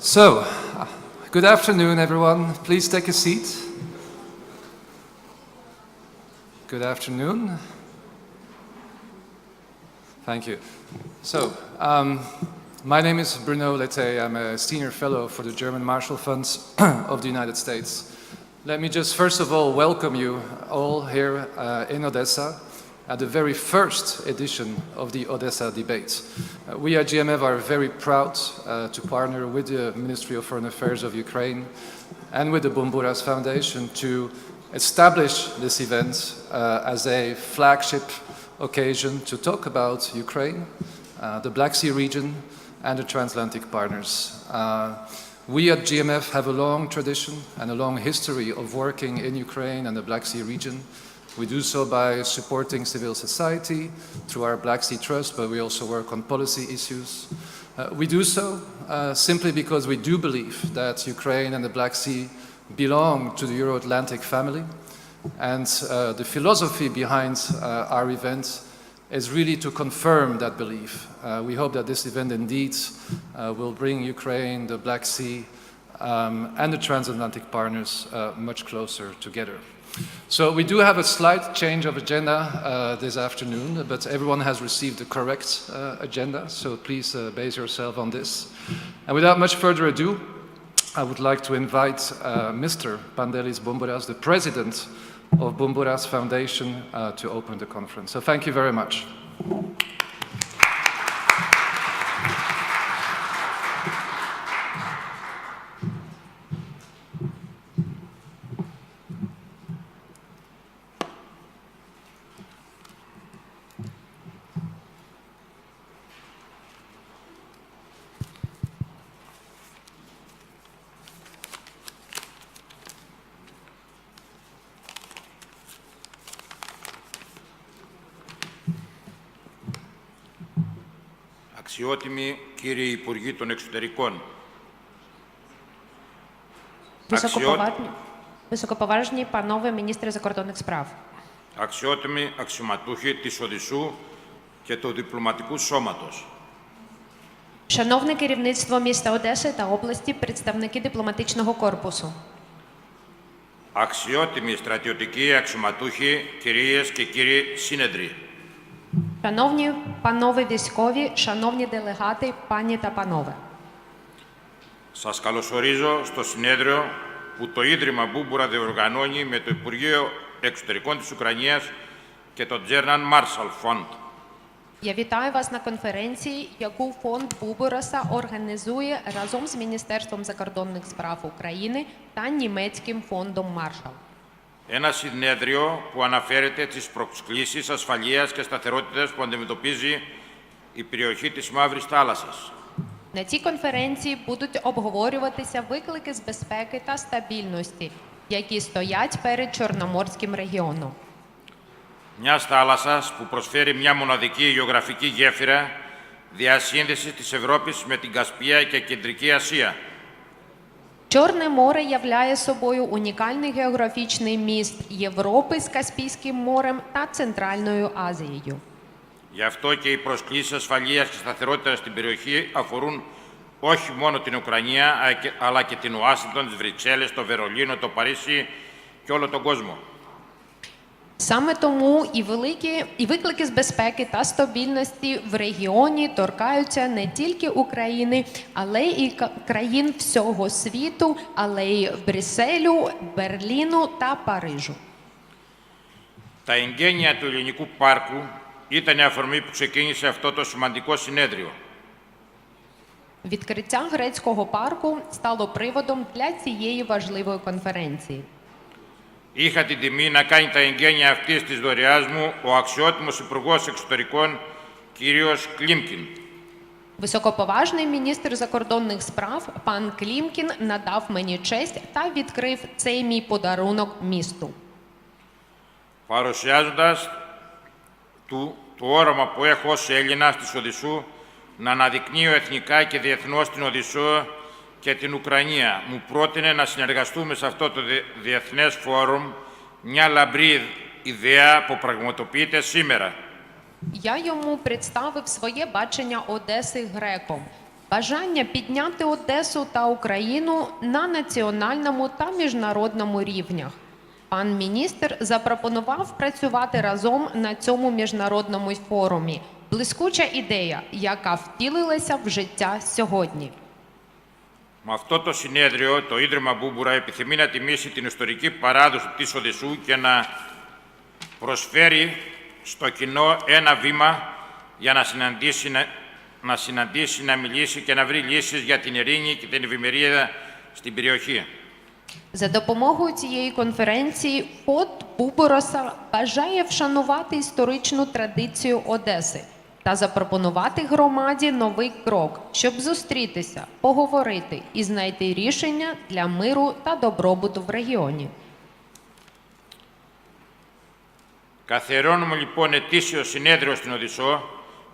So, good afternoon, everyone. Please take a seat. Good afternoon. Thank you. So, my name is Bruno Lete. I'm a senior fellow for the German Marshall Funds of the United States. Let me just first of all welcome you all here in Odesa at the very first edition of the Odesa debate. We at GMF are very proud to partner with the Ministry of Foreign Affairs of Ukraine and with the Boumbourasfoundation to establish this event as a flagship occasion to talk about Ukraine, the Black Sea region, and the Transatlantic partners. We at GMF have a long tradition and a long history of working in Ukraine and the Black Sea region. We do so by supporting civil society through our Black Sea Trust, but we also work on policy issues. We do so simply because we do believe that Ukraine and the Black Sea belong to the Euro-Atlantic family. And the philosophy behind our event is really to confirm that belief. We hope that this event indeed will bring Ukraine, the Black Sea, and the transatlantic partners much closer together. So we do have a slight change of agenda this afternoon, but everyone has received the correct agenda, so please base yourself on this. And without much further ado, I would like to invite Mr. Pantelis Boumbouras, the president of Boumbourasfoundation, to open the conference. So thank you very much. Αξιότιμοι κύριοι Υπουργοί των Εξωτερικών, Високоповажні панове міністри закордонних справ, αξιότιμοι αξιωματούχοι της Οδυσσού και του διπλωματικού σώματος, шановне керівництво міста Одеси та області, представники дипломатичного корпусу, αξιότιμοι στρατιωτικοί αξιωματούχοι, κυρίες και κύριοι σύνεδροι, шановні панове військові, шановні делегати, пані та панове. Σας καλωσορίζω στο συνέδριο που το Ίδρυμα Μπούμπουρα διοργανώνει με το Υπουργείο Εξωτερικών της Ουκρανίας και το German Marshall Fund. Я вітаю вас на конференції, яку фонд Бумбураса організує разом з Міністерством закордонних справ України та німецьким фондом Маршал. Ένα συνέδριο που αναφέρεται στις προκλήσεις ασφαλείας και σταθερότητας που αντιμετωπίζει η περιοχή της Μαύρης Θάλασσας. На цій конференції будуть обговорюватися виклики з безпеки та стабільності, які стоять перед Чорноморським регіоном. Μιας θάλασσας που προσφέρει μια μοναδική γεωγραφική γέφυρα διασύνδεσης της Ευρώπης με την Κασπία και Κεντρική Ασία. Чорне море являє собою унікальний географічний міст Європи з Каспійським морем та Центральною Азією. Γι' αυτό και οι προσκλήσεις ασφαλείας και σταθερότητας στην περιοχή αφορούν όχι μόνο την Ουκρανία, αλλά και την Ουάσιγκτον, τις Βρυξέλλες, το Βερολίνο, το Παρίσι και όλο τον κόσμο. Саме тому і виклики з безпеки та стабільності в регіоні торкаються не тільки України, але і країн всього світу, але й Брюсселю, Берліну та Парижу. Τα εγγένεια του Ελληνικού Πάρκου ήταν η αφορμή που ξεκίνησε αυτό το σημαντικό συνέδριο. Відкриття грецького парку стало приводом для цієї важливої конференції. Είχα την τιμή να κάνει τα εγγένεια αυτής της δωρεάς μου ο αξιότιμος Υπουργός Εξωτερικών, κύριος Klimkin. Високоповажний міністр закордонних справ пан Клімкін надав мені честь та відкрив цей мій подарунок місту. Παρουσιάζοντας το όραμα που έχω ως Έλληνας της Οδυσσού να αναδεικνύω εθνικά και διεθνώς την Οδυσσό και την Ουκρανία, μου πρότεινε να συνεργαστούμε σε αυτό το διεθνές φόρουμ, μια λαμπρή ιδέα που πραγματοποιείται σήμερα. Я йому представив своє бачення Одеси греком Бажання підняти Одесу та Україну на національному та міжнародному рівнях. Пан міністр запропонував працювати разом на цьому міжнародному форумі. Блискуча ідея, яка втілилася в життя сьогодні. Με αυτό το συνέδριο, το Ίδρυμα Μπούμπουρα επιθυμεί να τιμήσει την ιστορική παράδοση της Οδεσσού και να προσφέρει στο κοινό ένα βήμα για να συναντήσει, να μιλήσει και να βρει λύσεις για την ειρήνη και την ευημερία στην περιοχή. За допомогою цієї конференції фонд Boumbourasa бажає вшанувати історичну традицію Одеси та запропонувати громаді новий крок, щоб зустрітися, поговорити і знайти рішення для миру та добробуту в регіоні. Καθιερώνουμε λοιπόν ετήσιο συνέδριο στην Οδυσσό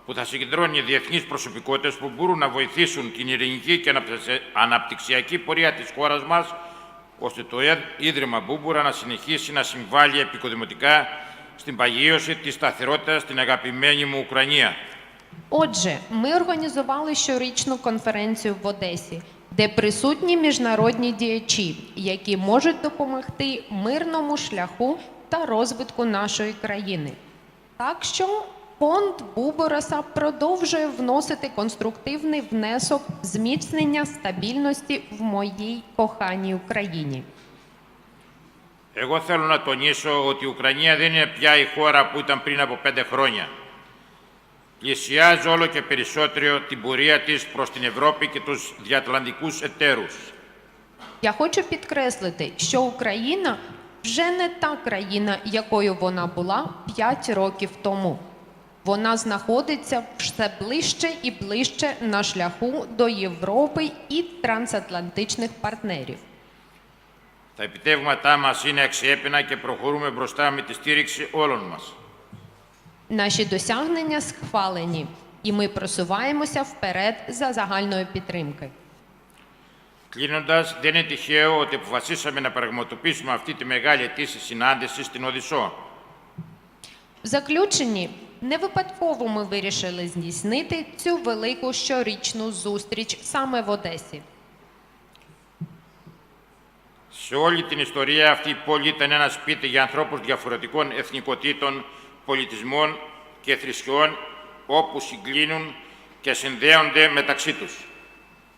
που θα συγκεντρώνει διεθνείς προσωπικότητες που μπορούν να βοηθήσουν την ειρηνική και αναπτυξιακή πορεία της χώρας μας, ώστε το Ίδρυμα Μπούμπουρα να συνεχίσει να συμβάλλει επικοδημοτικά στην παγίωση της σταθερότητας στην αγαπημένη μου Ουκρανία. Отже, ми організували щорічну конференцію в Одесі, де присутні міжнародні діячі, які можуть допомогти мирному шляху та розвитку нашої країни. Так що фонд Boumbourasa продовжує вносити конструктивний внесок в зміцнення стабільності в моїй коханій Україні. Εγώ θέλω να τονίσω ότι η Ουκρανία δεν είναι πια η χώρα που ήταν πριν από 5 χρόνια. Πλησιάζει όλο και περισσότερο την πορεία της προς την Ευρώπη και τους διατλαντικούς εταίρους. Я хочу підкреслити, що Україна вже не та країна, якою вона була 5 років тому. Вона знаходиться все ближче і ближче на шляху до Європи і трансатлантичних партнерів. Τα επιτεύγματά μας είναι αξιέπαινα και προχωρούμε μπροστά με τη στήριξη όλων μας. Наші досягнення схвалені, і ми просуваємося вперед за загальної підтримки. Κλείνοντας, δεν είναι τυχαίο ότι αποφασίσαμε να πραγματοποιήσουμε αυτή τη μεγάλη ετήσια συνάντηση στην Οδυσσό. В заключенні, не випадково ми вирішили здійснити цю велику щорічну зустріч саме в Одесі. Σε όλη την ιστορία αυτή η πόλη ήταν ένα σπίτι για ανθρώπους διαφορετικών εθνικοτήτων, πολιτισμών και θρησκειών, όπου συγκλίνουν και συνδέονται μεταξύ τους.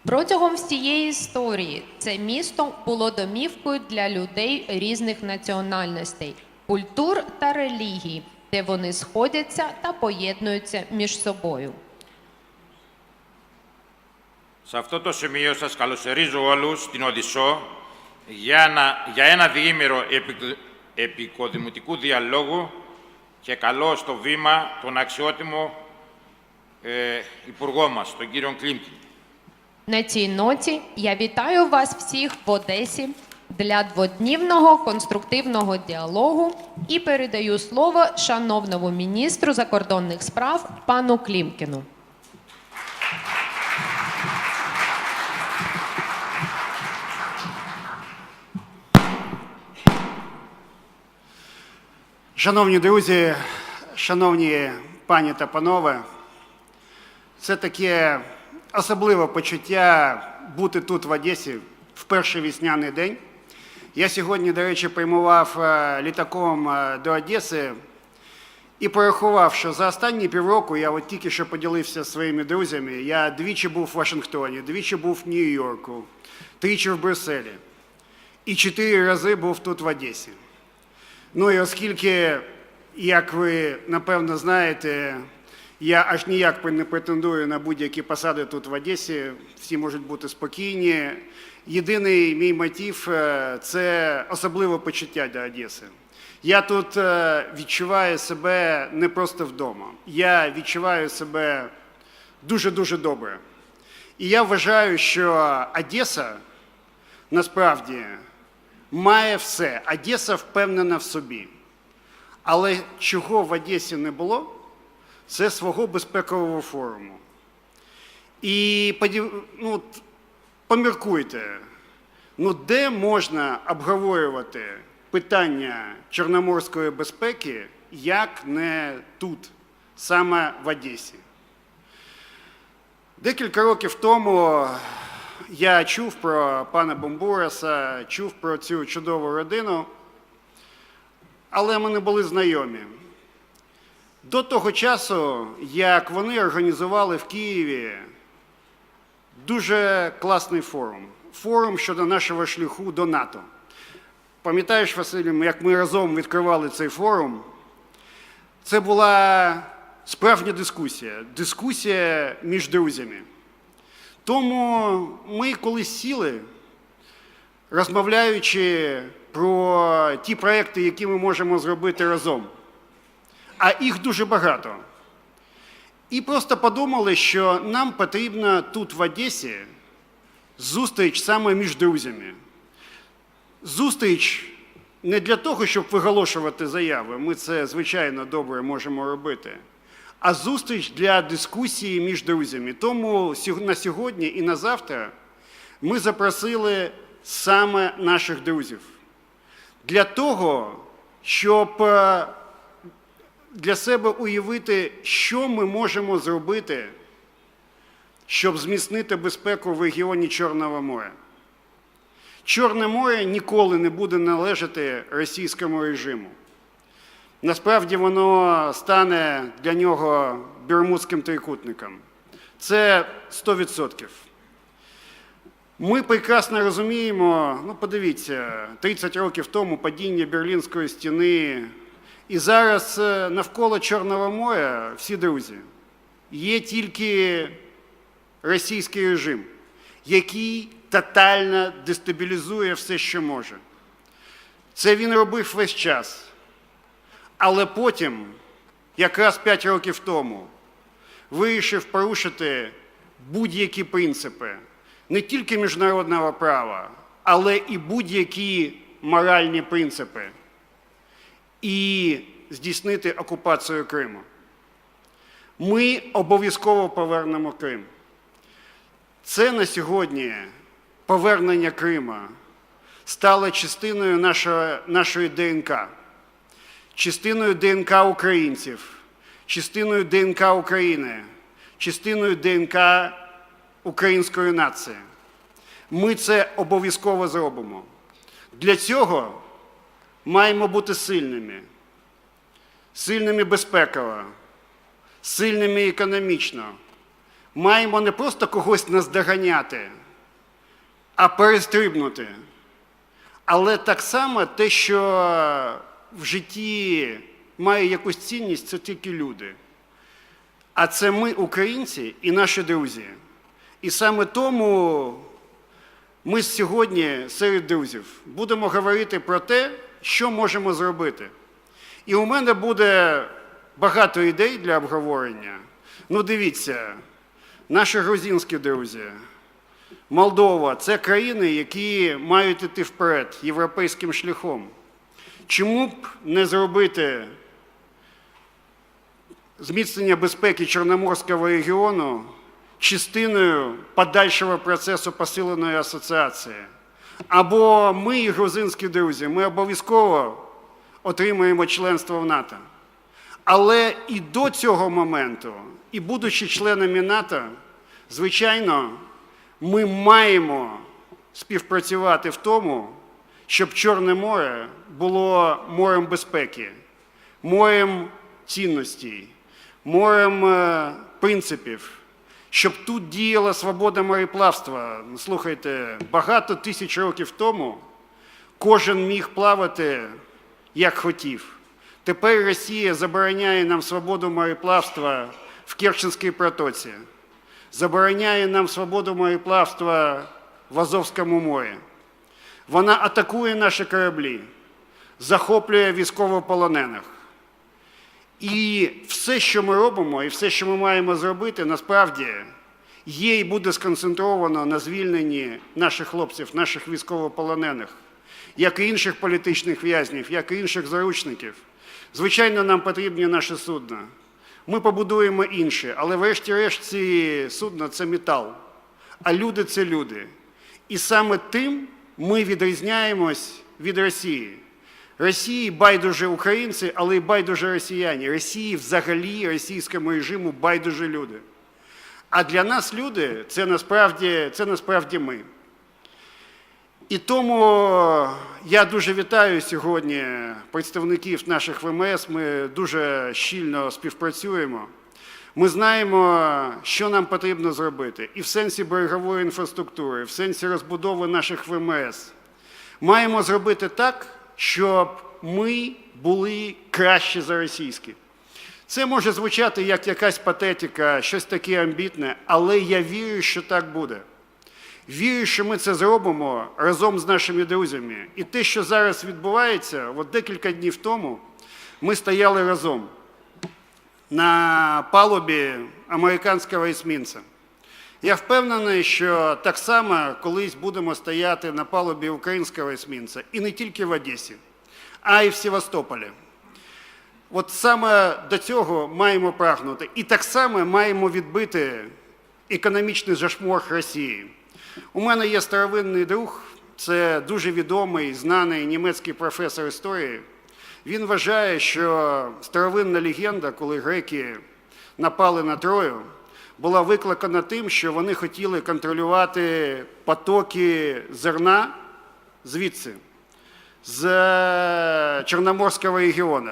Протягом всієї історії це місто було домівкою для людей різних національностей, культур та релігій, де вони сходяться та поєднуються між собою. Σε αυτό το σημείο σας καλωσορίζω όλους στην Οδυσσό για ένα διήμερο επικοδημητικού διαλόγου και καλώ στο βήμα τον αξιότιμο υπουργό μας, τον κύριο Klimkin. На цій ноті я вітаю вас всіх в Одесі для дводнівного конструктивного діалогу і передаю слово шановному міністру закордонних справ пану Клімкіну. Шановні друзі, шановні пані та панове, це таке особливе почуття бути тут в Одесі в перший весняний день. Я сьогодні, до речі, прямував літаком до Одеси і порахував, що за останні півроку, я от тільки що поділився зі своїми друзями, я двічі був в Вашингтоні, двічі був в Нью-Йорку, тричі в Брюсселі і 4 рази був тут в Одесі. Ну і оскільки, як ви, напевно, знаєте, я аж ніяк не претендую на будь-які посади тут в Одесі, всі можуть бути спокійні. Єдиний мій мотив – це особливе почуття для Одеси. Я тут відчуваю себе не просто вдома, я відчуваю себе дуже-дуже добре. І я вважаю, що Одеса насправді має все. Одеса впевнена в собі. Але чого в Одесі не було, це свого безпекового форуму. І поміркуйте, де можна обговорювати питання чорноморської безпеки, як не тут, саме в Одесі. Декілька років тому я чув про пана Боумбураса, чув про цю чудову родину, але ми не були знайомі. До того часу, як вони організували в Києві дуже класний форум. Форум щодо нашого шляху до НАТО. Пам'ятаєш, Василь, як ми разом відкривали цей форум? Це була справжня дискусія. Дискусія між друзями. Тому ми колись сіли, розмовляючи про ті проекти, які ми можемо зробити разом. А їх дуже багато. І просто подумали, що нам потрібно тут в Одесі зустріч саме між друзями. Зустріч не для того, щоб виголошувати заяви, ми це, звичайно, добре можемо робити, а зустріч для дискусії між друзями. Тому на сьогодні і на завтра ми запросили саме наших друзів. Для того, щоб для себе уявити, що ми можемо зробити, щоб зміцнити безпеку в регіоні Чорного моря. Чорне море ніколи не буде належати російському режиму. Насправді воно стане для нього Бермудським трикутником. Це 100%. Ми прекрасно розуміємо, подивіться, 30 років тому падіння Берлінської стіни, і зараз навколо Чорного моря всі друзі. Є тільки російський режим, який тотально дестабілізує все, що може. Це він робив весь час. Але потім, якраз 5 років тому, вирішив порушити будь-які принципи, не тільки міжнародного права, але і будь-які моральні принципи, і здійснити окупацію Криму. Ми обов'язково повернемо Крим. Це на сьогодні повернення Крима стало частиною нашої ДНК, частиною ДНК українців, частиною ДНК України, частиною ДНК української нації. Ми це обов'язково зробимо. Для цього маємо бути сильними. Сильними безпеково, сильними економічно. Маємо не просто когось наздоганяти, а перестрибнути. Але так само те, що в житті має якусь цінність, це тільки люди. А це ми, українці, і наші друзі. І саме тому ми сьогодні серед друзів будемо говорити про те, що можемо зробити. І у мене буде багато ідей для обговорення. Дивіться, наші грузинські друзі, Молдова – це країни, які мають йти вперед європейським шляхом. Чому б не зробити зміцнення безпеки Чорноморського регіону частиною подальшого процесу посиленої асоціації? Або ми, і грузинські друзі, ми обов'язково отримаємо членство в НАТО. Але і до цього моменту, і будучи членами НАТО, звичайно, ми маємо співпрацювати в тому, щоб Чорне море було морем безпеки, морем цінностей, морем принципів, щоб тут діяла свобода мореплавства. Слухайте, багато тисяч років тому кожен міг плавати, як хотів. Тепер Росія забороняє нам свободу мореплавства в Керченській протоці, забороняє нам свободу мореплавства в Азовському морі. Вона атакує наші кораблі, захоплює військовополонених. І все, що ми робимо, і все, що ми маємо зробити, насправді є і буде сконцентровано на звільненні наших хлопців, наших військовополонених, як і інших політичних в'язнів, як і інших заручників. Звичайно, нам потрібні наші судна. Ми побудуємо інші, але врешті-решт ці судна – це метал, а люди – це люди. І саме тим ми відрізняємось від Росії. Росії байдуже українці, але й байдуже росіяни. Росії взагалі, російському режиму байдуже люди. А для нас люди – це насправді ми. І тому я дуже вітаю сьогодні представників наших ВМС, ми дуже щільно співпрацюємо. Ми знаємо, що нам потрібно зробити і в сенсі берегової інфраструктури, в сенсі розбудови наших ВМС. Маємо зробити так, щоб ми були кращі за російські. Це може звучати як якась патетика, щось таке амбітне, але я вірю, що так буде. Вірю, що ми це зробимо разом з нашими друзями. І те, що зараз відбувається, от декілька днів тому ми стояли разом на палубі американського есмінця. Я впевнений, що так само колись будемо стояти на палубі українського есмінця, і не тільки в Одесі, а й в Севастополі. От саме до цього маємо прагнути. І так само маємо відбити економічний зашморг Росії. У мене є старовинний друг, це дуже відомий, знаний німецький професор історії. Він вважає, що старовинна легенда, коли греки напали на Трою, була викликана тим, що вони хотіли контролювати потоки зерна звідси, з Чорноморського регіону.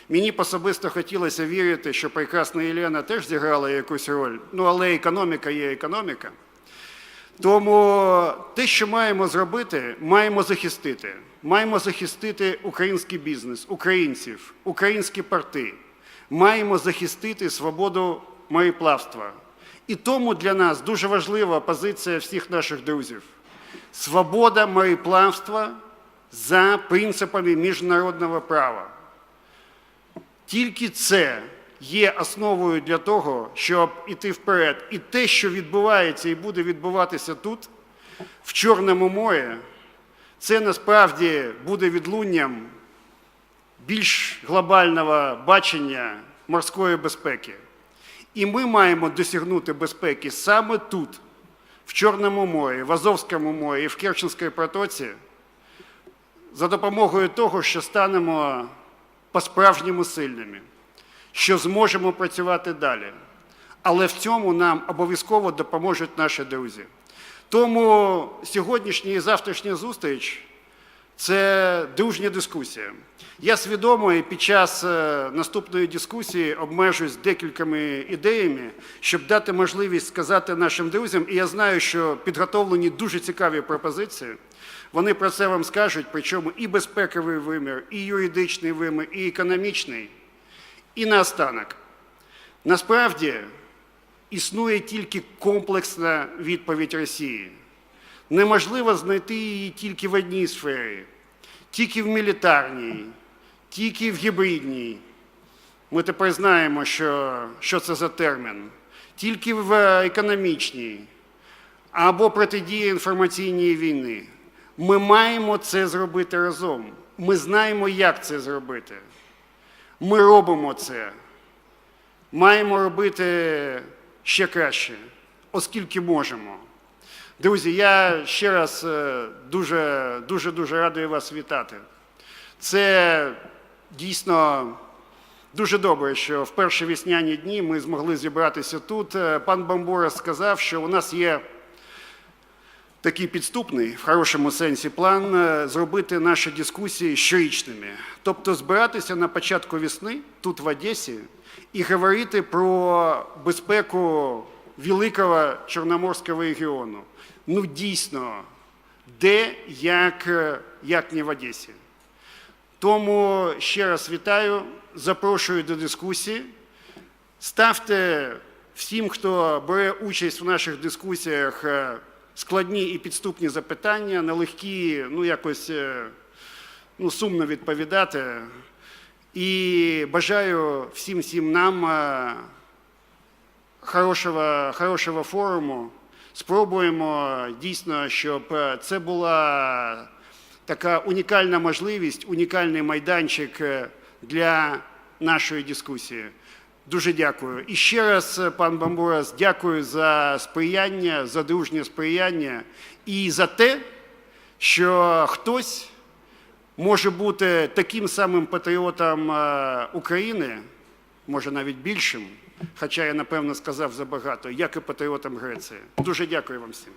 Мені особисто хотілося вірити, що прекрасна Єлена теж зіграла якусь роль, але економіка є економіка. Тому те, що маємо зробити, маємо захистити. Маємо захистити український бізнес, українців, українські порти. Маємо захистити свободу мореплавства. І тому для нас дуже важлива позиція всіх наших друзів. Свобода мореплавства за принципами міжнародного права. Тільки це є основою для того, щоб іти вперед. І те, що відбувається і буде відбуватися тут, в Чорному морі, це насправді буде відлунням більш глобального бачення морської безпеки. І ми маємо досягнути безпеки саме тут, в Чорному морі, в Азовському морі і в Керченській протоці, за допомогою того, що станемо по-справжньому сильними, що зможемо працювати далі. Але в цьому нам обов'язково допоможуть наші друзі. Тому сьогоднішня і завтрашня зустріч – це дружня дискусія. Я свідомо і під час наступної дискусії обмежусь декількома ідеями, щоб дати можливість сказати нашим друзям, і я знаю, що підготовлені дуже цікаві пропозиції. Вони про це вам скажуть, причому і безпековий вимір, і юридичний вимір, і економічний. І наостанок. Насправді, існує тільки комплексна відповідь Росії. Неможливо знайти її тільки в одній сфері, тільки в мілітарній, тільки в гібридній. Ми тепер знаємо, що це за термін. Тільки в економічній або протидії інформаційній війни. Ми маємо це зробити разом. Ми знаємо, як це зробити. Ми робимо це. Маємо робити ще краще, оскільки можемо. Друзі, я ще раз дуже радий вас вітати. Це дійсно дуже добре, що в перші весняні дні ми змогли зібратися тут. Пан Боумбурас сказав, що у нас є такий підступний, в хорошому сенсі, план зробити наші дискусії щорічними. Тобто збиратися на початку весни, тут в Одесі, і говорити про безпеку великого Чорноморського регіону. Дійсно, де, як не в Одесі. Тому ще раз вітаю, запрошую до дискусії. Ставте всім, хто бере участь в наших дискусіях, складні і підступні запитання, нелегкі, якось сумно відповідати. І бажаю всім нам хорошого форуму. Спробуємо дійсно, щоб це була така унікальна можливість, унікальний майданчик для нашої дискусії. Дуже дякую. І ще раз, пан Боумбурас, дякую за сприяння, за дружнє сприяння і за те, що хтось може бути таким самим патріотом України, може навіть більшим, хоча я, напевно, сказав забагато, як і патріотам Греції. Дуже дякую вам всім.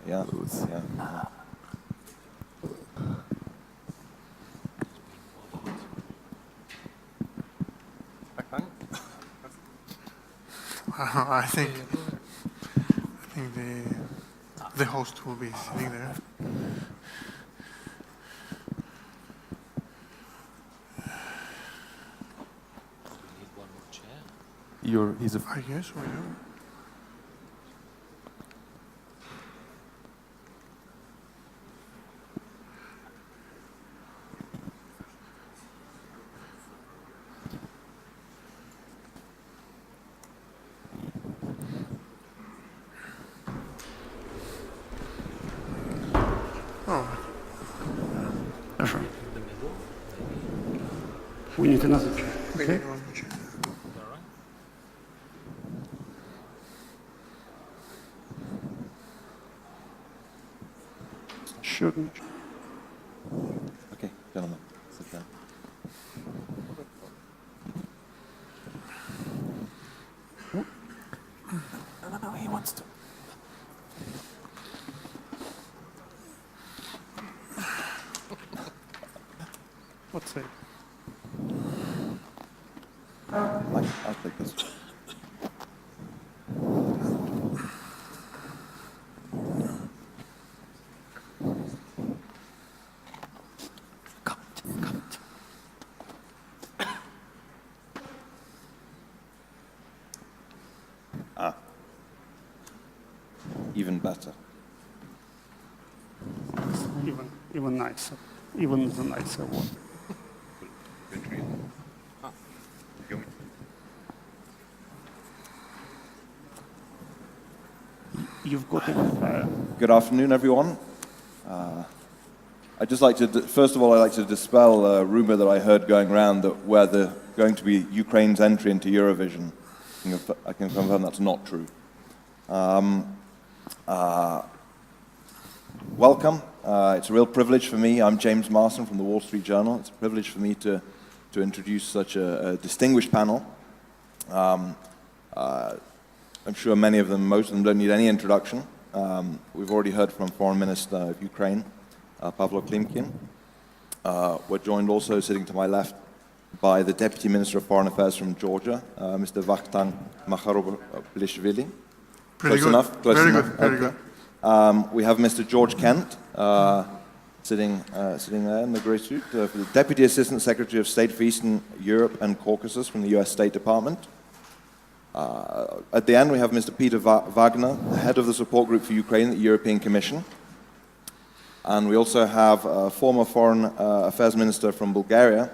Yeah, yeah. I think the host will be sitting there. He's a I guess we do. Хорошо. We need another chair. Okay? Sure. Okay, gentlemen, sit down. No, he wants to. What's it? I'll take this. Even better. Even nicer. Even the nicer one. You've got it. Good afternoon, everyone. I'd just like to, first of all, I'd like to dispel a rumor that I heard going around that where the going to be Ukraine's entry into Eurovision. I can confirm that's not true. Welcome. It's a real privilege for me. I'm James Marston from the Wall Street Journal. It's a privilege for me to introduce such a distinguished panel. I'm sure most of them don't need any introduction. We've already heard from Foreign Minister of Ukraine, Pavlo Klimkin. We're joined also, sitting to my left, by the Deputy Minister of Foreign Affairs from Georgia, Mr. Vakhtang Makharoblishvili. Pretty Close good. enough? Close Very enough? good. Very Okay. good. We have Mr. George Kent, sitting there in the grey suit, for the Deputy Assistant Secretary of State for Eastern Europe and Caucasus from the US State Department. At the end, we have Mr. Peter Wagner, head of the support group for Ukraine at the European Commission. And we also have a former Foreign Affairs Minister from Bulgaria,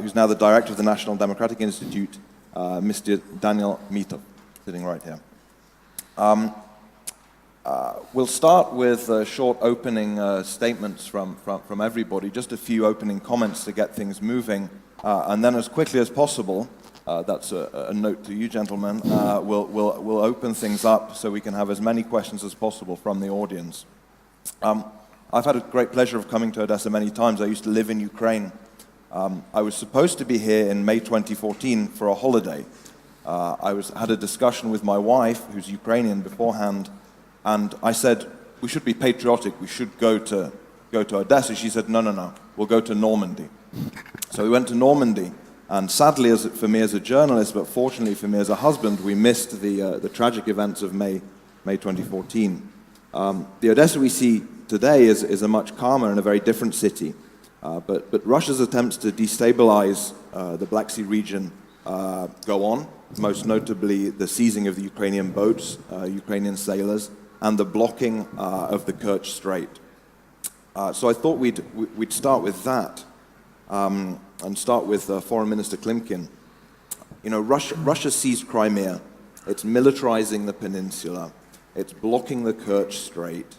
who's now the Director of the National Democratic Institute, Mr. Daniel Mitov, sitting right here. We'll start with short opening statements from everybody, just a few opening comments to get things moving, and then as quickly as possible, that's a note to you gentlemen, we'll open things up so we can have as many questions as possible from the audience. I've had a great pleasure of coming to Odesa many times. I used to live in Ukraine. I was supposed to be here in May 2014 for a holiday. I had a discussion with my wife, who's Ukrainian, beforehand, and I said, we should be patriotic, we should go to Odesa. She said, no, we'll go to Normandy. So we went to Normandy, and sadly for me as a journalist, but fortunately for me as a husband, we missed the tragic events of May 2014. The Odesa we see today is a much calmer and a very different city. But Russia's attempts to destabilize the Black Sea region go on, most notably the seizing of the Ukrainian boats, Ukrainian sailors, and the blocking of the Kerch Strait. So I thought we'd start with that, and start with Foreign Minister Klimkin. You know, Russia seized Crimea, it's militarizing the peninsula, it's blocking the Kerch Strait.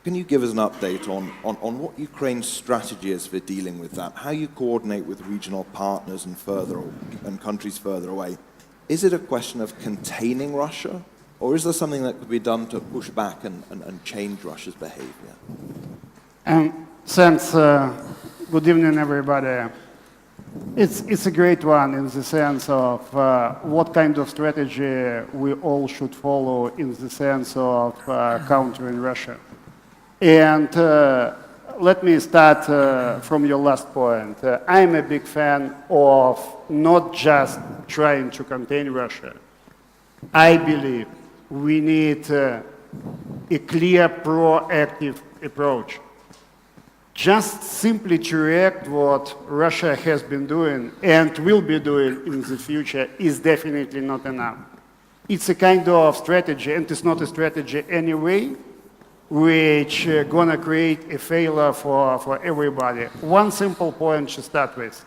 Can you give us an update on what Ukraine's strategy is for dealing with that? How you coordinate with regional partners and countries further away? Is it a question of containing Russia, or is there something that could be done to push back and change Russia's behavior? Thanks. Good evening, everybody. It's a great one in the sense of what kind of strategy we all should follow in the sense of countering Russia. And let me start from your last point. I'm a big fan of not just trying to contain Russia. I believe we need a clear, proactive approach. Just simply to react what Russia has been doing and will be doing in the future is definitely not enough. It's a kind of strategy, and it's not a strategy anyway, which gonna create a failure for everybody. One simple point to start with.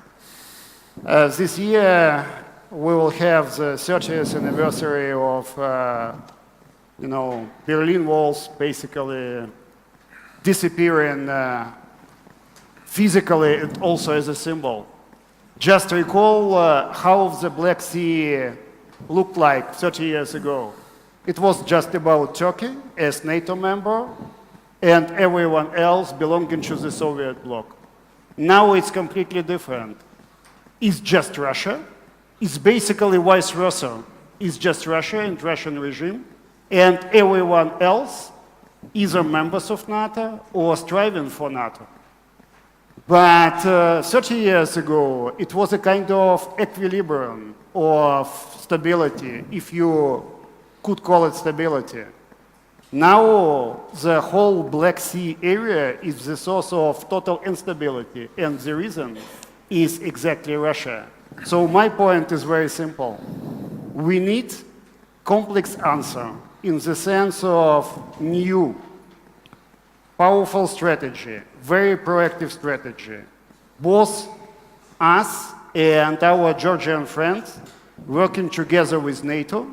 This year, we will have the 30th anniversary of, Berlin Walls basically disappearing physically and also as a symbol. Just recall how the Black Sea looked like 30 years ago. It was just about Turkey as NATO member and everyone else belonging to the Soviet bloc. Now it's completely different. It's just Russia. It's basically vice versa. It's just Russia and Russian regime, and everyone else either members of NATO or striving for NATO. But 30 years ago, it was a kind of equilibrium of stability, if you could call it stability. Now the whole Black Sea area is the source of total instability, and the reason is exactly Russia. So my point is very simple. We need complex answer in the sense of new, powerful strategy, very proactive strategy. Both us and our Georgian friends working together with NATO,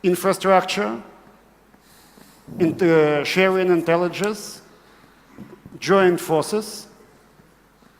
infrastructure, sharing intelligence, joint forces,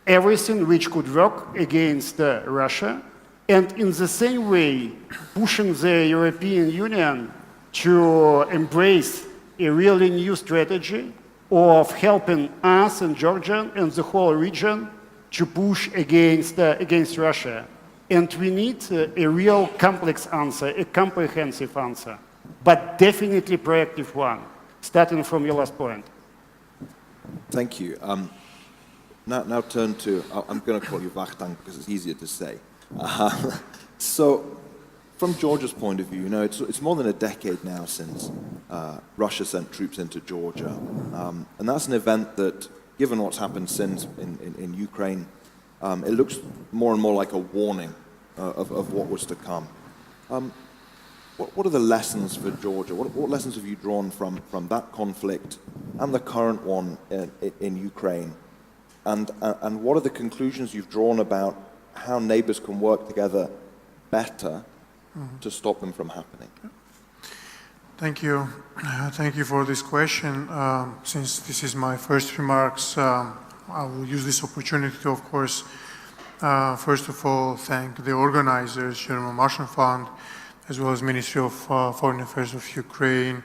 everything which could work against Russia, and in the same way pushing the European Union to embrace a really new strategy of helping us and Georgia and the whole region to push against Russia. And we need a real complex answer, a comprehensive answer, but definitely proactive one, starting from your last point. Thank you. Now turn to, I'm going to call you Vakhtang because it's easier to say. So, from Georgia's point of view, you know, it's more than a decade now since Russia sent troops into Georgia. And that's an event that, given what's happened since in Ukraine, it looks more and more like a warning of what was to come. What are the lessons for Georgia? What lessons have you drawn from that conflict and the current one in Ukraine? And what are the conclusions you've drawn about how neighbors can work together better to stop them from happening? Thank you. Thank you for this question. Since this is my first remarks, I will use this opportunity to, of course, first of all, thank the organizers, German Marshall Fund, as well as Ministry of Foreign Affairs of Ukraine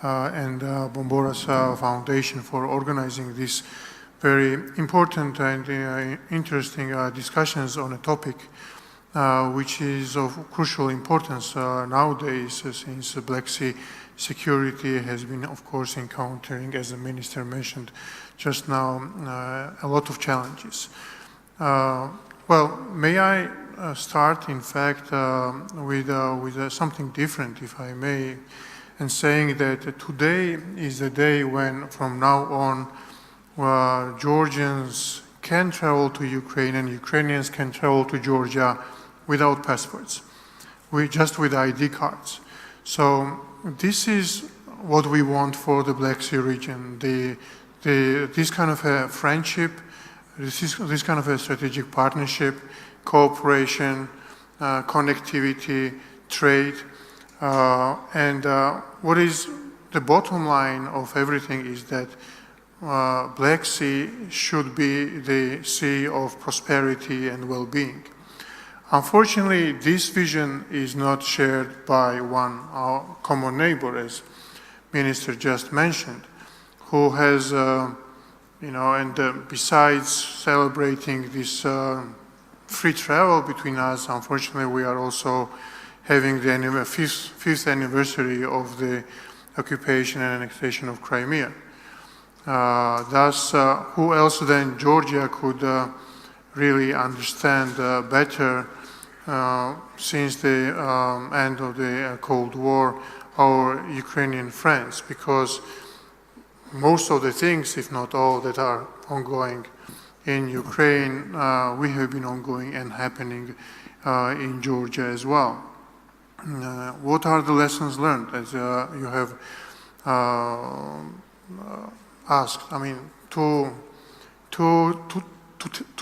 and Boumbourasfoundation for organizing this very important and interesting discussions on a topic which is of crucial importance nowadays, since the Black Sea security has been, of course, encountering, as the Minister mentioned just now, a lot of challenges. Well, may I start, in fact, with something different, if I may, and saying that today is the day when, from now on, Georgians can travel to Ukraine and Ukrainians can travel to Georgia without passports, just with ID cards. So this is what we want for the Black Sea region. This kind of a friendship, this kind of a strategic partnership, cooperation, connectivity, trade, and what is the bottom line of everything is that Black Sea should be the sea of prosperity and well-being. Unfortunately, this vision is not shared by our common neighbor, as Minister just mentioned, who has, besides celebrating this free travel between us, unfortunately, we are also having the fifth anniversary of the occupation and annexation of Crimea. Thus, who else than Georgia could really understand better since the end of the Cold War our Ukrainian friends, because most of the things, if not all, that are ongoing in Ukraine, we have been ongoing and happening in Georgia as well. What are the lessons learned, as you have asked? I mean, to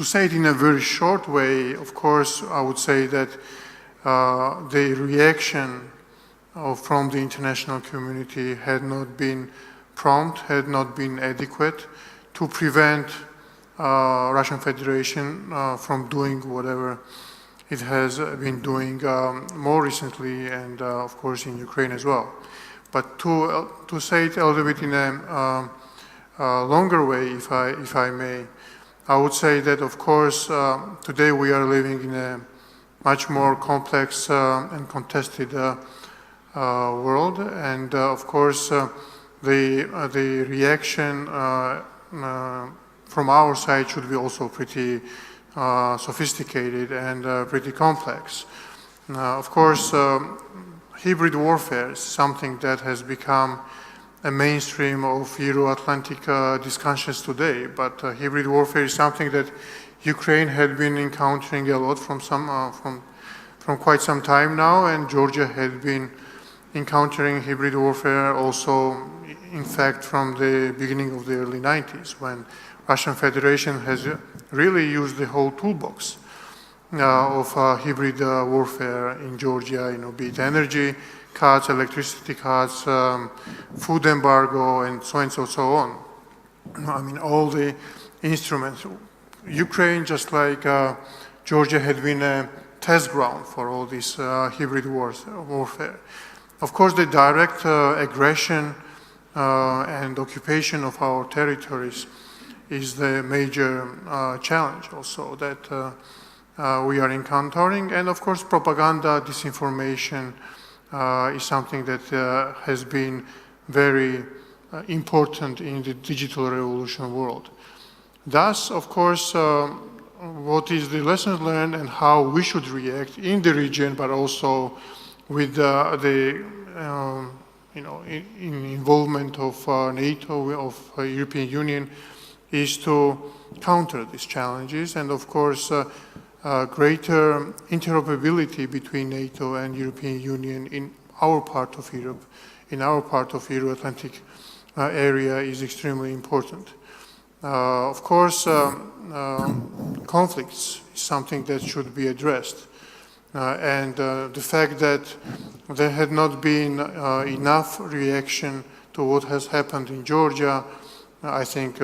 say it in a very short way, of course, I would say that the reaction from the international community had not been prompt, had not been adequate to prevent Russian Federation from doing whatever it has been doing more recently, and of course in Ukraine as well. But to say it a little bit in a longer way, if I may, I would say that of course today we are living in a much more complex and contested world, and of course the reaction from our side should be also pretty sophisticated and pretty complex. Of course, hybrid warfare is something that has become a mainstream of Euro-Atlantic discussions today, but hybrid warfare is something that Ukraine had been encountering a lot from quite some time now, and Georgia had been encountering hybrid warfare also, in fact, from the beginning of the early 90s, when Russian Federation has really used the whole toolbox of hybrid warfare in Georgia, be it energy cuts, electricity cuts, food embargo, and so on. I mean, all the instruments. Ukraine, just like Georgia, had been a test ground for all this hybrid warfare. Of course, the direct aggression and occupation of our territories is the major challenge also that we are encountering. And of course, propaganda, disinformation is something that has been very important in the digital revolution world. Thus, of course, what is the lessons learned and how we should react in the region, but also with the involvement of NATO, of European Union, is to counter these challenges, and of course greater interoperability between NATO and European Union in our part of Europe, in our part of Euro-Atlantic area is extremely important. Of course, conflicts is something that should be addressed. And the fact that there had not been enough reaction to what has happened in Georgia, I think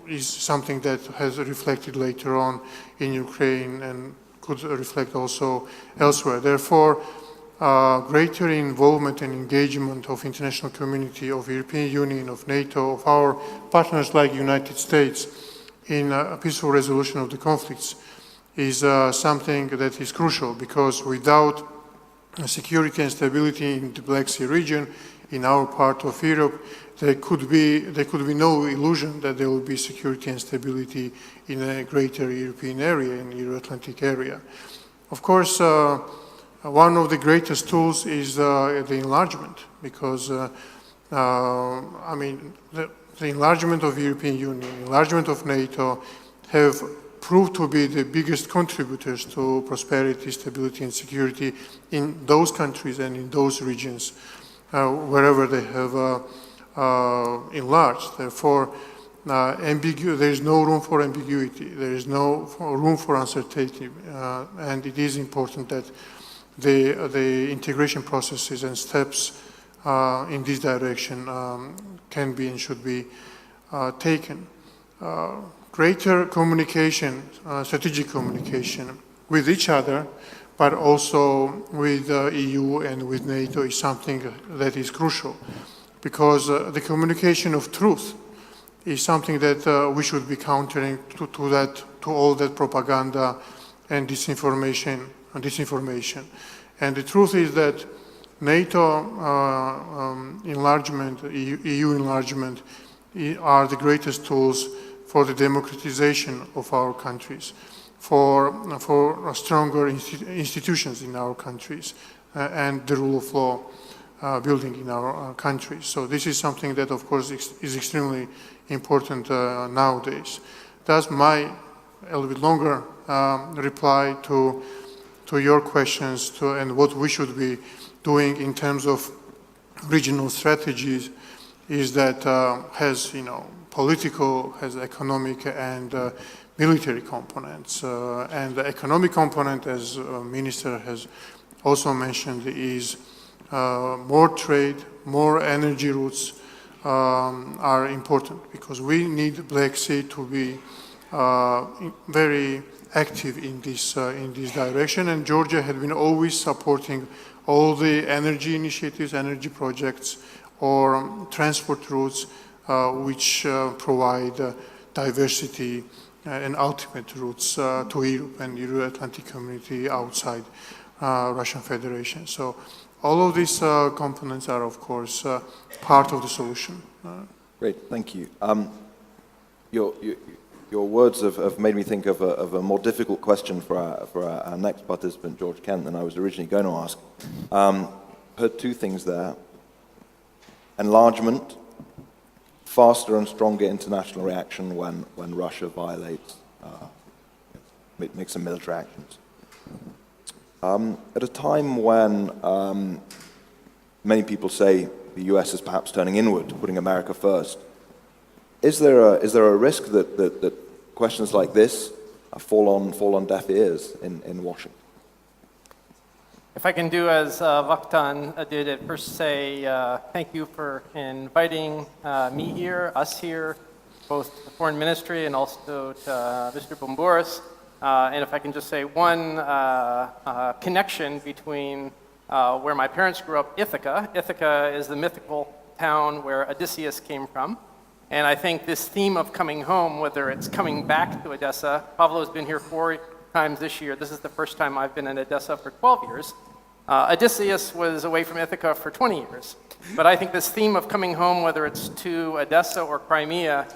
is something that has reflected later on in Ukraine and could reflect also elsewhere. Therefore, greater involvement and engagement of international community, of European Union, of NATO, of our partners like United States in a peaceful resolution of the conflicts is something that is crucial, because without security and stability in the Black Sea region, in our part of Europe, there could be no illusion that there will be security and stability in a greater European area, in the Euro-Atlantic area. Of course, one of the greatest tools is the enlargement, because I mean, the enlargement of the European Union, enlargement of NATO have proved to be the biggest contributors to prosperity, stability, and security in those countries and in those regions wherever they have enlarged. Therefore, there is no room for ambiguity, there is no room for uncertainty, and it is important that the integration processes and steps in this direction can be and should be taken. Greater communication, strategic communication with each other, but also with the EU and with NATO is something that is crucial, because the communication of truth is something that we should be countering to all that propaganda and disinformation. And the truth is that NATO enlargement, EU enlargement, are the greatest tools for the democratization of our countries, for stronger institutions in our countries, and the rule of law building in our countries. So this is something that, of course, is extremely important nowadays. That's my a little bit longer reply to your questions and what we should be doing in terms of regional strategies is that has, political, has economic and military components. And the economic component, as Minister has also mentioned, is more trade, more energy routes are important, because we need Black Sea to be very active in this direction, and Georgia had been always supporting all the energy initiatives, energy projects, or transport routes which provide diversity and ultimate routes to Europe and Euro-Atlantic community outside Russian Federation. So all of these components are, of course, part of the solution. Great, thank you. Your words have made me think of a more difficult question for our next participant, George Kent, than I was originally going to ask. Heard two things there. Enlargement, faster and stronger international reaction when Russia violates, makes some military actions. At a time when many people say the US is perhaps turning inward, putting America first, is there a risk that questions like this fall on deaf ears in Washington? If I can do as Vakhtang did at first say thank you for inviting me here, us here, both the Foreign Ministry and also to Mr. Boumbouras. And if I can just say one connection between where my parents grew up, Ithaca. Ithaca is the mythical town where Odysseus came from. And I think this theme of coming home, whether it's coming back to Odessa, Pavlo has been here 4 times this year. This is the first time I've been in Odessa for 12 years. Odysseus was away from Ithaca for 20 years. But I think this theme of coming home, whether it's to Odessa or Crimea,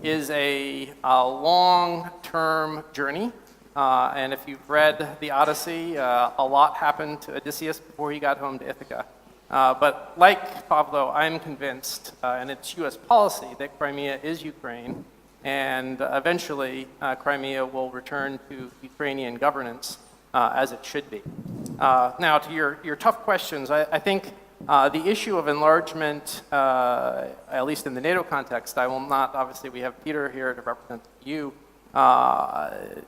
is a long-term journey. And if you've read the Odyssey, a lot happened to Odysseus before he got home to Ithaca. But like Pavlo, I'm convinced, and it's US policy, that Crimea is Ukraine, and eventually Crimea will return to Ukrainian governance as it should be. Now, to your tough questions, I think the issue of enlargement, at least in the NATO context, I will not, obviously we have Peter here to represent you.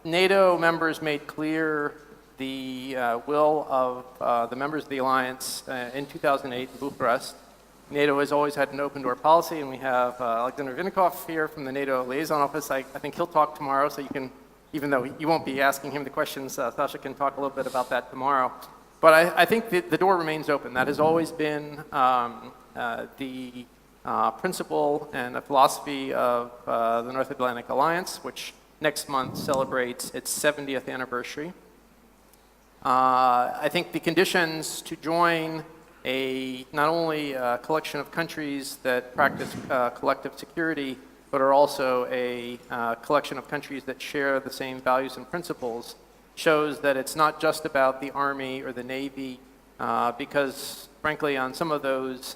NATO members made clear the will of the members of the alliance in 2008 in Bucharest. NATO has always had an open door policy, and we have Alexander Vinnikov here from the NATO liaison office. I think he'll talk tomorrow, so you can, even though you won't be asking him the questions, Sasha can talk a little bit about that tomorrow. But I think the door remains open. That has always been the principle and the philosophy of the North Atlantic Alliance, which next month celebrates its 70th anniversary. I think the conditions to join not only a collection of countries that practice collective security, but are also a collection of countries that share the same values and principles, shows that it's not just about the Army or the Navy, because frankly, on some of those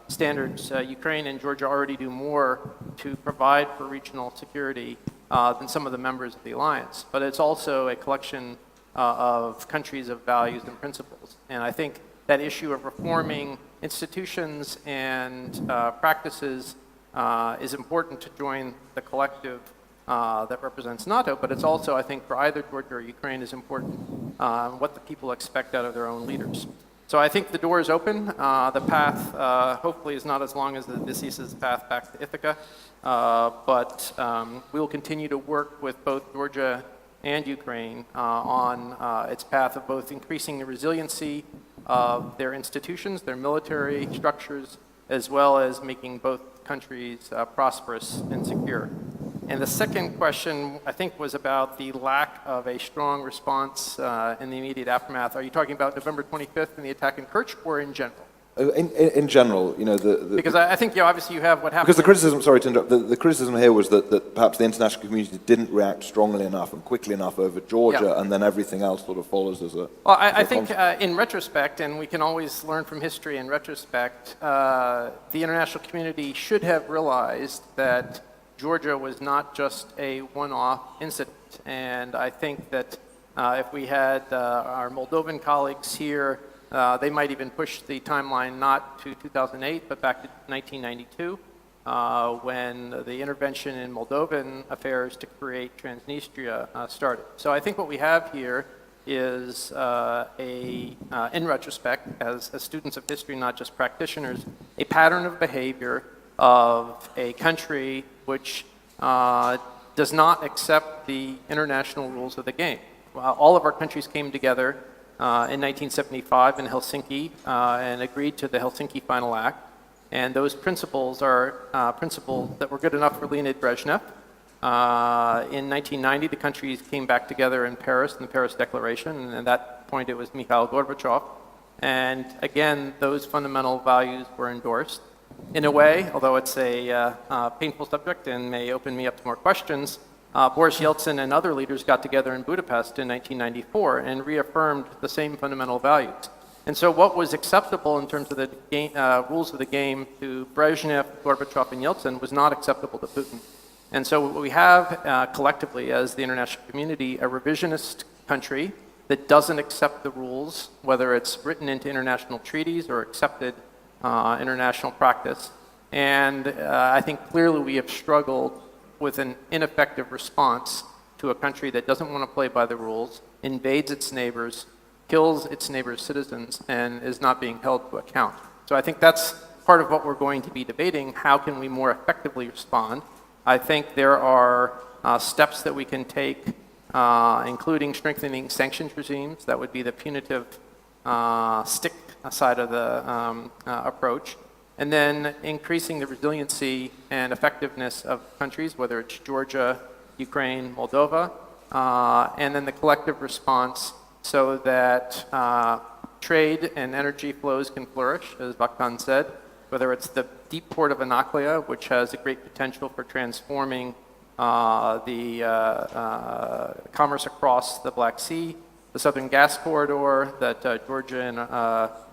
standards, Ukraine and Georgia already do more to provide for regional security than some of the members of the alliance. But it's also a collection of countries of values and principles. And I think that issue of reforming institutions and practices is important to join the collective that represents NATO, but it's also, I think, for either Georgia or Ukraine is important what the people expect out of their own leaders. So I think the door is open. The path, hopefully, is not as long as the Odysseus' path back to Ithaca, but we will continue to work with both Georgia and Ukraine on its path of both increasing the resiliency of their institutions, their military structures, as well as making both countries prosperous and secure. And the second question, I think, was about the lack of a strong response in the immediate aftermath. Are you talking about November 25th and the attack in Kerch, or in general? In general, you know, Because I think, obviously you have what happened. because the criticism, sorry to interrupt, the criticism here was that perhaps the international community didn't react strongly enough and quickly enough over Georgia, and then everything else sort of follows as a... Well, I think in retrospect, and we can always learn from history in retrospect, the international community should have realized that Georgia was not just a one-off incident. And I think that if we had our Moldovan colleagues here, they might even push the timeline not to 2008, but back to 1992, when the intervention in Moldovan affairs to create Transnistria started. So I think what we have here is in retrospect, as students of history, not just practitioners, a pattern of behavior of a country which does not accept the international rules of the game. All of our countries came together in 1975 in Helsinki and agreed to the Helsinki Final Act. And those principles are principles that were good enough for Leonid Brezhnev. In 1990, the countries came back together in Paris in the Paris Declaration, and at that point it was Mikhail Gorbachev. And again, those fundamental values were endorsed. In a way, although it's a painful subject and may open me up to more questions, Boris Yeltsin and other leaders got together in Budapest in 1994 and reaffirmed the same fundamental values. And so what was acceptable in terms of the rules of the game to Brezhnev, Gorbachev, and Yeltsin was not acceptable to Putin. And so what we have collectively as the international community, a revisionist country that doesn't accept the rules, whether it's written into international treaties or accepted international practice. And I think clearly we have struggled with an ineffective response to a country that doesn't want to play by the rules, invades its neighbors, kills its neighbors' citizens, and is not being held to account. So I think that's part of what we're going to be debating. How can we more effectively respond? I think there are steps that we can take, including strengthening sanctions regimes. That would be the punitive stick side of the approach. And then increasing the resiliency and effectiveness of countries, whether it's Georgia, Ukraine, Moldova, and then the collective response so that trade and energy flows can flourish, as Vakhtang said, whether it's the deep port of Anaklia, which has a great potential for transforming the commerce across the Black Sea, the Southern Gas Corridor that Georgia and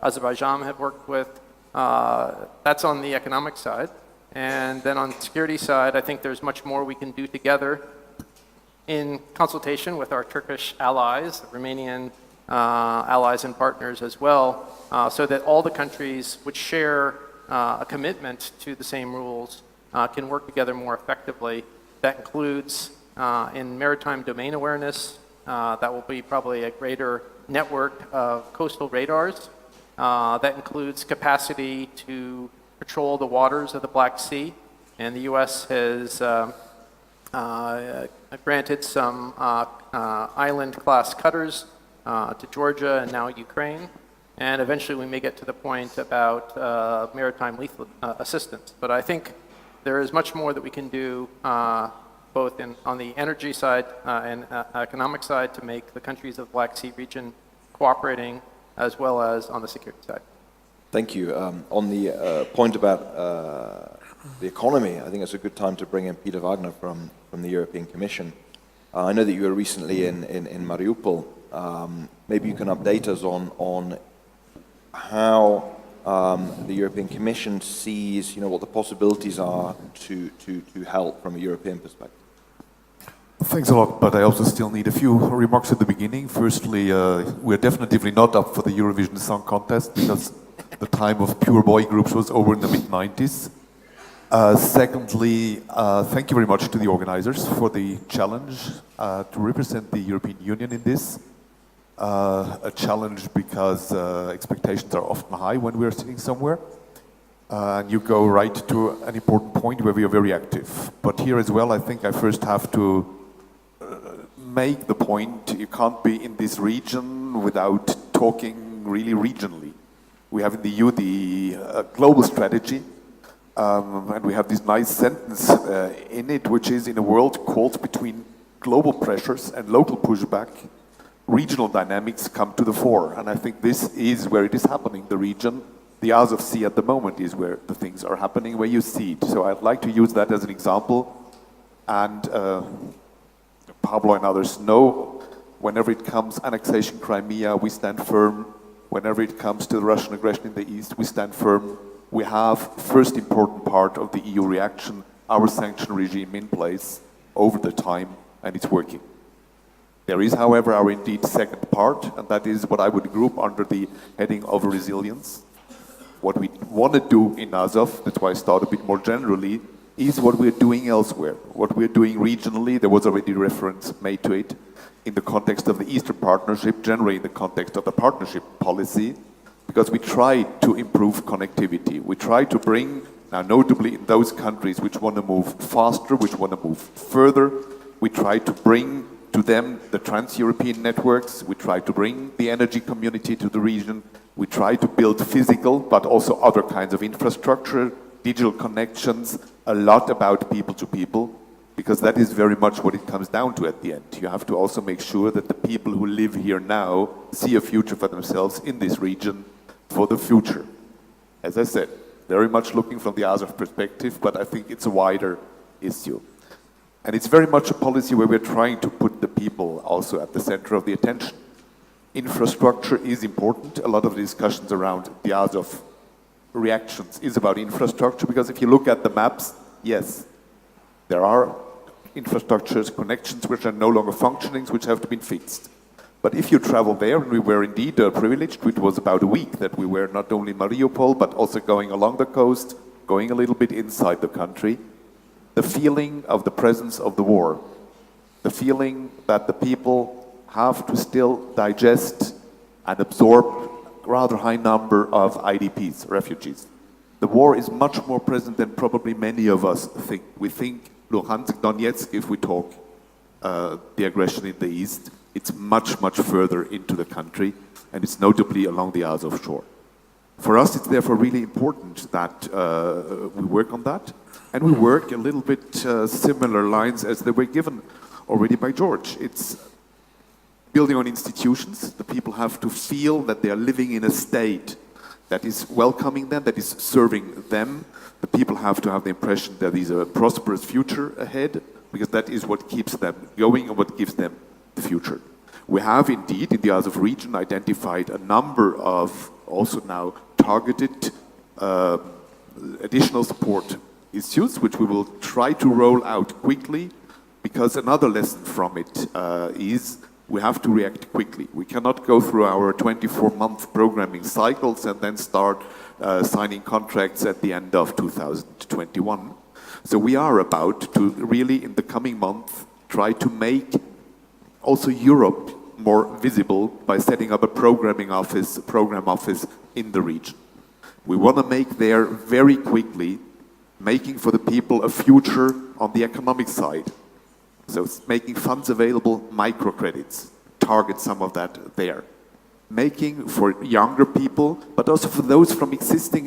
Azerbaijan have worked with. That's on the economic side. And then on the security side, I think there's much more we can do together in consultation with our Turkish allies, Romanian allies and partners as well, so that all the countries which share a commitment to the same rules can work together more effectively. That includes in maritime domain awareness. That will be probably a greater network of coastal radars. That includes capacity to patrol the waters of the Black Sea. And the U.S. has granted some island-class cutters to Georgia and now Ukraine. And eventually we may get to the point about maritime lethal assistance. But I think there is much more that we can do both on the energy side and economic side to make the countries of the Black Sea region cooperating, as well as on the security side. Thank you. On the point about the economy, I think it's a good time to bring in Peter Wagner from the European Commission. I know that you were recently in Mariupol. Maybe you can update us on how the European Commission sees, what the possibilities are to help from a European perspective. Thanks a lot, but I also still need a few remarks at the beginning. Firstly, we're definitively not up for the Eurovision Song Contest because the time of pure boy groups was over in the mid-90s. Secondly, thank you very much to the organizers for the challenge to represent the European Union in this. A challenge because expectations are often high when we're sitting somewhere. And you go right to an important point where we are very active. But here as well, I think I first have to make the point, you can't be in this region without talking really regionally. We have in the EU the global strategy, and we have this nice sentence in it, which is, in a world caught between global pressures and local pushback, regional dynamics come to the fore. And I think this is where it is happening. The region, the Azov Sea at the moment is where the things are happening, where you see it. So I'd like to use that as an example. And Pavlo and others know, whenever it comes annexation Crimea, we stand firm. Whenever it comes to the Russian aggression in the east, we stand firm. We have first important part of the EU reaction, our sanction regime in place over the time, and it's working. There is, however, our indeed second part, and that is what I would group under the heading of resilience. What we want to do in Azov, that's why I start a bit more generally, is what we're doing elsewhere. What we're doing regionally, there was already reference made to it, in the context of the Eastern Partnership, generally in the context of the partnership policy, because we try to improve connectivity. We try to bring, now notably in those countries which want to move faster, which want to move further, we try to bring to them the trans-European networks, we try to bring the energy community to the region, we try to build physical, but also other kinds of infrastructure, digital connections, a lot about people to people, because that is very much what it comes down to at the end. You have to also make sure that the people who live here now see a future for themselves in this region for the future. As I said, very much looking from the Azov perspective, but I think it's a wider issue. And it's very much a policy where we're trying to put the people also at the center of the attention. Infrastructure is important. A lot of the discussions around the Azov reactions is about infrastructure, because if you look at the maps, yes, there are infrastructures, connections which are no longer functioning, which have to be fixed. But if you travel there, and we were indeed privileged, it was about a week that we were not only in Mariupol, but also going along the coast, going a little bit inside the country, the feeling of the presence of the war, the feeling that the people have to still digest and absorb a rather high number of IDPs, refugees. The war is much more present than probably many of us think. We think Luhansk, Donetsk, if we talk the aggression in the east, it's much, much further into the country, and it's notably along the Azov shore. For us, it's therefore really important that we work on that, and we work a little bit similar lines as they were given already by George. It's building on institutions. The people have to feel that they are living in a state that is welcoming them, that is serving them. The people have to have the impression that there is a prosperous future ahead, because that is what keeps them going and what gives them the future. We have indeed in the Azov region identified a number of also now targeted additional support issues, which we will try to roll out quickly, because another lesson from it is we have to react quickly. We cannot go through our 24-month programming cycles and then start signing contracts at the end of 2021. So we are about to really, in the coming month, try to make also Europe more visible by setting up a program office in the region. We want to make there very quickly, making for the people a future on the economic side. So it's making funds available, microcredits, target some of that there. Making for younger people, but also for those from existing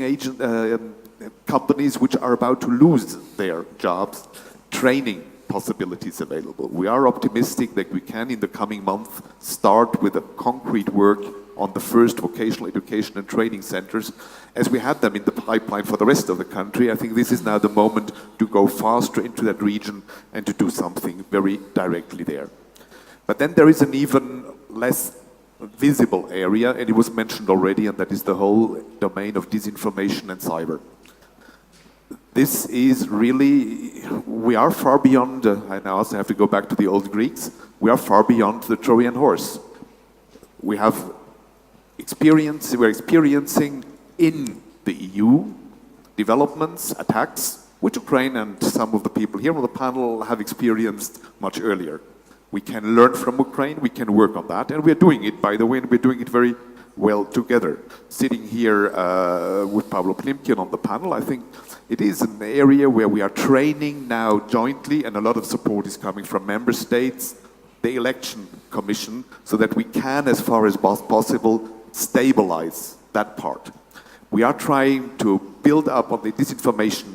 companies which are about to lose their jobs, training possibilities available. We are optimistic that we can, in the coming month, start with a concrete work on the first vocational education and training centers, as we had them in the pipeline for the rest of the country. I think this is now the moment to go faster into that region and to do something very directly there. But then there is an even less visible area, and it was mentioned already, and that is the whole domain of disinformation and cyber. This is really, we are far beyond, I now also have to go back to the old Greeks, we are far beyond the Trojan horse. We're experiencing in the EU developments, attacks, which Ukraine and some of the people here on the panel have experienced much earlier. We can learn from Ukraine, we can work on that, and we're doing it, by the way, and we're doing it very well together. Sitting here with Pavlo Klimkin on the panel, I think it is an area where we are training now jointly, and a lot of support is coming from member states, the election commission, so that we can, as far as possible, stabilize that part. We are trying to build up on the disinformation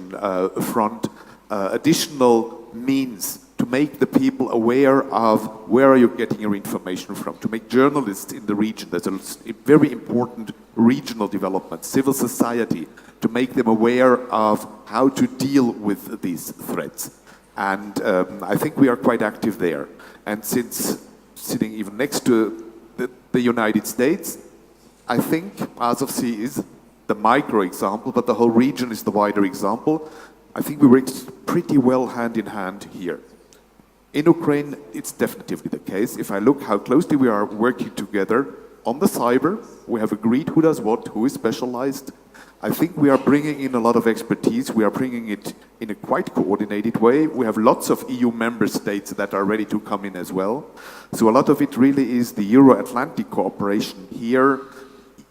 front additional means to make the people aware of where are you getting your information from, to make journalists in the region, there's a very important regional development, civil society, to make them aware of how to deal with these threats. And I think we are quite active there. And since sitting even next to the United States, I think Azov Sea is the micro example, but the whole region is the wider example. I think we work pretty well hand in hand here. In Ukraine, it's definitely the case. If I look how closely we are working together on the cyber, we have agreed who does what, who is specialized. I think we are bringing in a lot of expertise. We are bringing it in a quite coordinated way. We have lots of EU member states that are ready to come in as well. So a lot of it really is the Euro-Atlantic cooperation here.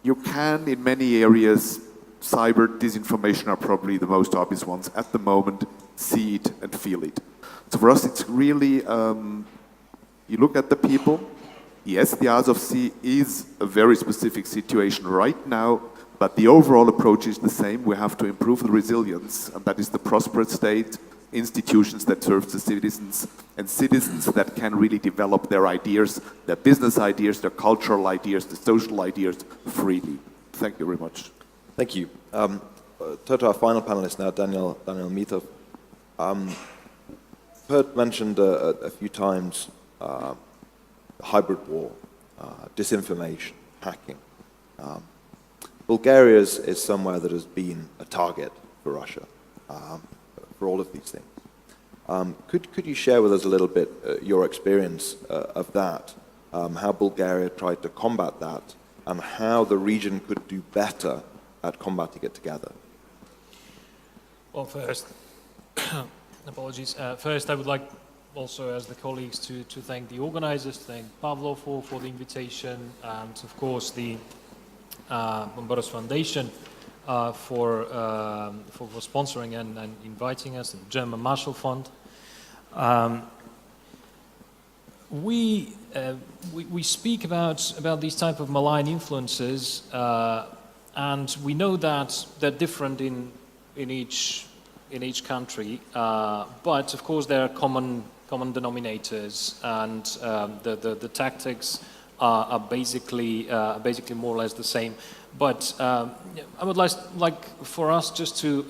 You can, in many areas, cyber disinformation are probably the most obvious ones at the moment, see it and feel it. So for us, it's really, you look at the people, yes, the Azov Sea is a very specific situation right now, but the overall approach is the same. We have to improve the resilience, and that is the prosperous state, institutions that serve the citizens, and citizens that can really develop their ideas, their business ideas, their cultural ideas, the social ideas freely. Thank you very much. Thank you. Turn to our final panelist now, Daniel Mitov. Heard mentioned a few times hybrid war, disinformation, hacking. Bulgaria is somewhere that has been a target for Russia for all of these things. Could you share with us a little bit your experience of that, how Bulgaria tried to combat that, and how the region could do better at combating it together? Well, first, apologies. First, I would like also, as the colleagues, to thank the organizers, thank Pavlo for the invitation, and of course the Boumbourasfoundation for sponsoring and inviting us, the German Marshall Fund. We speak about these type of malign influences, and we know that they're different in each country, but of course there are common denominators, and the tactics are basically more or less the same. But I would like for us just to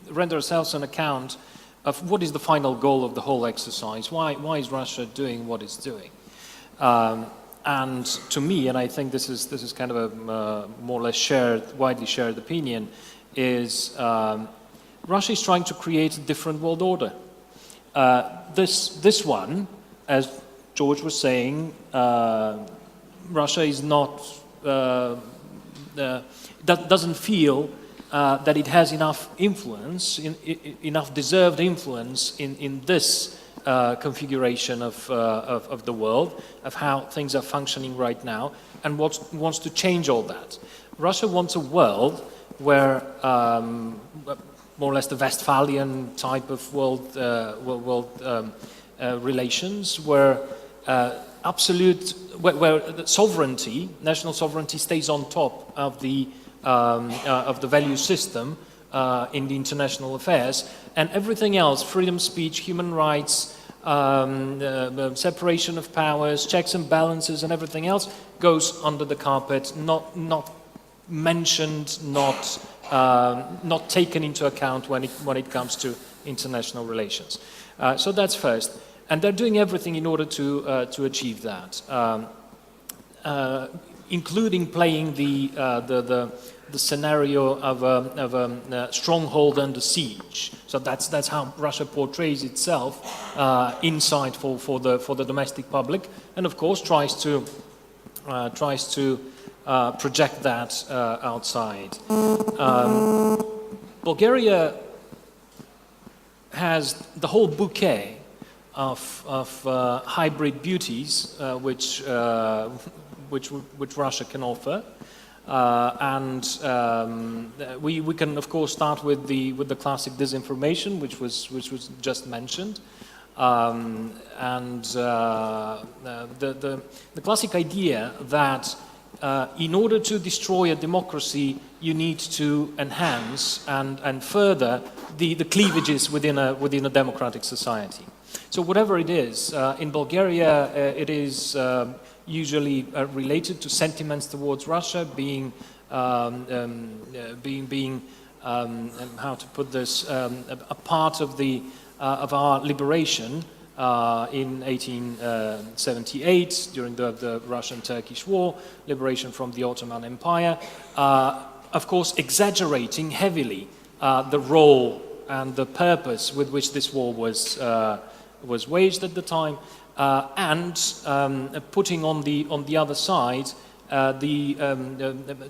render ourselves an account of what is the final goal of the whole exercise. Why is Russia doing what it's doing? And to me, and I think this is kind of a more or less widely shared opinion, is Russia is trying to create a different world order. This one, as George was saying, Russia is not doesn't feel that it has enough influence, enough deserved influence in this configuration of the world, of how things are functioning right now, and wants to change all that. Russia wants a world where more or less the Westphalian type of world relations, where where the sovereignty, national sovereignty, stays on top of the value system in the international affairs, and everything else, freedom of speech, human rights, separation of powers, checks and balances, and everything else goes under the carpet, not mentioned, not taken into account when it comes to international relations. So that's first, and they're doing everything in order to achieve that, including playing the scenario of a stronghold under siege. So that's how Russia portrays itself inside for the domestic public, and of course tries to project that outside. Bulgaria has the whole bouquet of hybrid beauties which Russia can offer. We can of course start with the classic disinformation, which was just mentioned, and the classic idea that in order to destroy a democracy, you need to enhance and further the cleavages within a democratic society. So whatever it is, in Bulgaria, it is usually related to sentiments towards Russia, being how to put this, a part of our liberation in 1878 during the Russian-Turkish War, liberation from the Ottoman Empire, of course exaggerating heavily the role and the purpose with which this war was waged at the time, and putting on the other side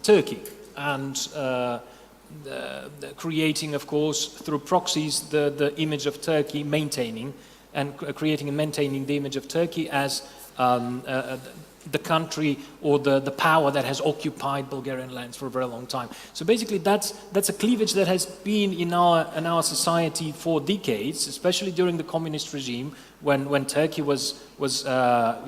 Turkey, and creating, of course, through proxies the image of Turkey, maintaining the image of Turkey as the country or the power that has occupied Bulgarian lands for a very long time. So basically that's a cleavage that has been in our society for decades, especially during the communist regime, when Turkey was the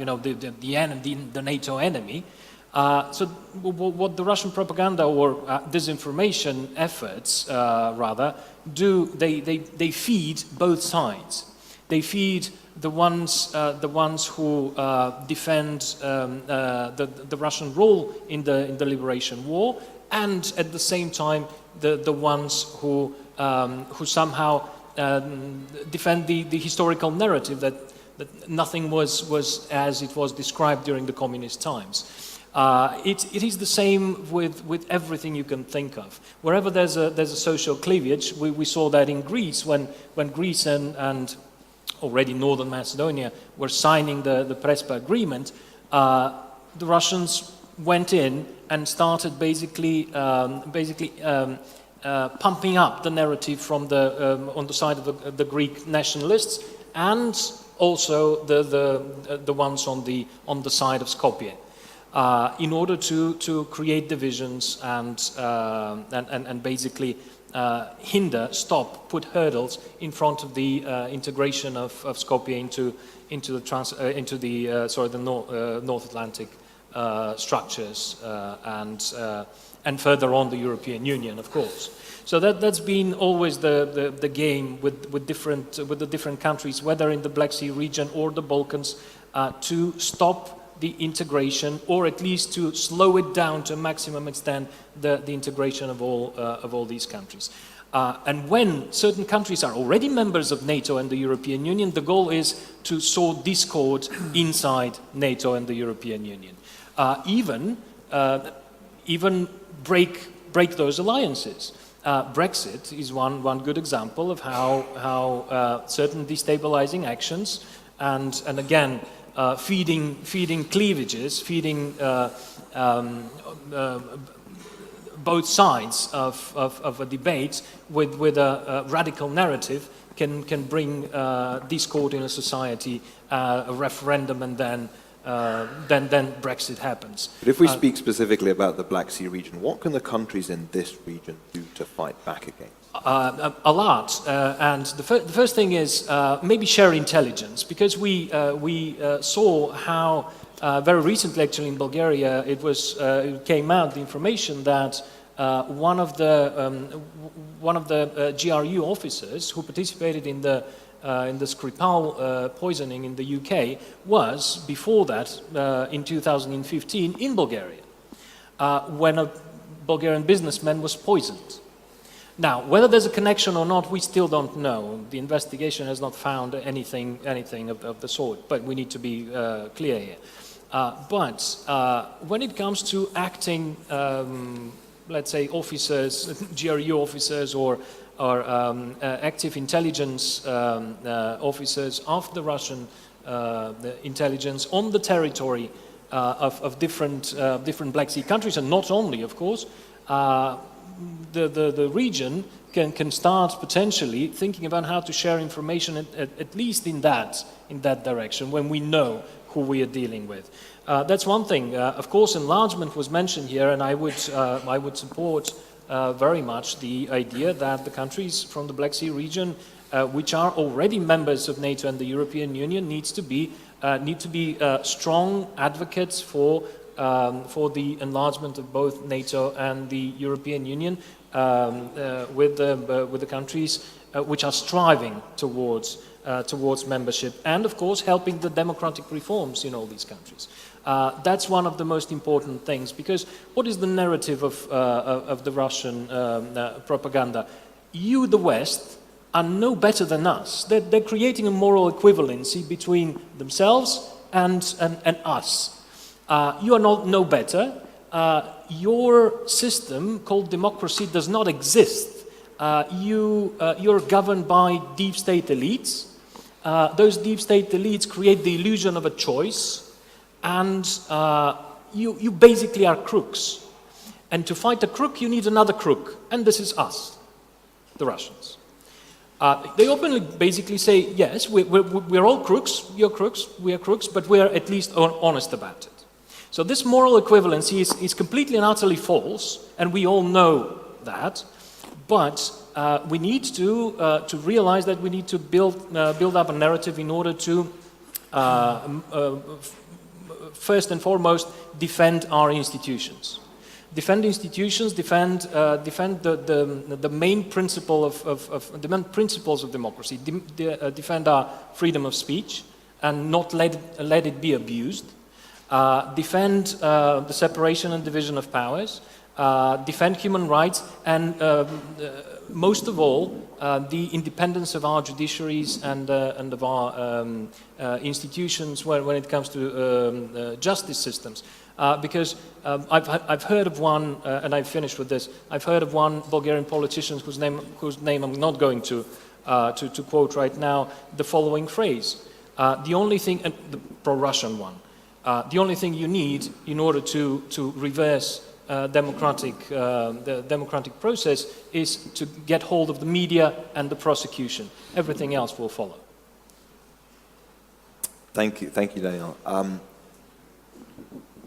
NATO enemy. So what the Russian propaganda or disinformation efforts rather do, they feed both sides. They feed the ones who defend the Russian role in the liberation war, and at the same time the ones who somehow defend the historical narrative that nothing was as it was described during the communist times. It is the same with everything you can think of. Wherever there's a social cleavage, we saw that in Greece when Greece and already Northern Macedonia were signing the Prespa agreement. The Russians went in and started basically pumping up the narrative from on the side of the Greek nationalists, and also the ones on the side of Skopje. In order to create divisions and basically put hurdles in front of the integration of Skopje into the North Atlantic structures and further on the European Union, of course. So that's been always the game with the different countries, whether in the Black Sea region or the Balkans, to stop the integration, or at least to slow it down to a maximum extent, the integration of all these countries. And when certain countries are already members of NATO and the European Union, the goal is to sow discord inside NATO and the European Union. Even break those alliances. Brexit is one good example of how certain destabilizing actions and again feeding cleavages, feeding both sides of a debate with a radical narrative can bring discord in a society, a referendum, and then Brexit happens. But if we speak specifically about the Black Sea region, what can the countries in this region do to fight back against? A lot, and the first thing is maybe share intelligence, because we saw how very recently, actually in Bulgaria, it came out the information that one of the GRU officers who participated in the Skripal poisoning in the UK was, before that, in 2015, in Bulgaria, when a Bulgarian businessman was poisoned. Now, whether there's a connection or not, we still don't know. The investigation has not found anything of the sort, but we need to be clear here. But when it comes to acting, let's say, officers, GRU officers, or active intelligence officers of the Russian intelligence on the territory of different Black Sea countries, and not only, of course, the region can start potentially thinking about how to share information at least in that direction when we know who we are dealing with. That's one thing. Of course, enlargement was mentioned here, and I would support very much the idea that the countries from the Black Sea region, which are already members of NATO and the European Union, need to be strong advocates for the enlargement of both NATO and the European Union with the countries which are striving towards membership, and of course helping the democratic reforms in all these countries. That's one of the most important things, because what is the narrative of the Russian propaganda? You, the West, are no better than us. They're creating a moral equivalency between themselves and us. You are no better. Your system called democracy does not exist. You're governed by deep state elites. Those deep state elites create the illusion of a choice, and you basically are crooks. And to fight a crook, you need another crook, and this is us, the Russians. They openly basically say, yes, we're all crooks, you're crooks, we are crooks, but we're at least honest about it. So this moral equivalency is completely and utterly false, and we all know that, but we need to realize that we need to build up a narrative in order to first and foremost defend our institutions. Defend institutions, defend the main principle the main principles of democracy. Defend our freedom of speech and not let it be abused. Defend the separation and division of powers. Defend human rights, and most of all, the independence of our judiciaries and of our institutions when it comes to justice systems. Because I've heard of one, and I've finished with this, I've heard of one Bulgarian politician whose name I'm not going to quote right now, the following phrase. The only thing, and the pro-Russian one, the only thing you need in order to reverse the democratic process is to get hold of the media and the prosecution. Everything else will follow. Thank you, Daniel.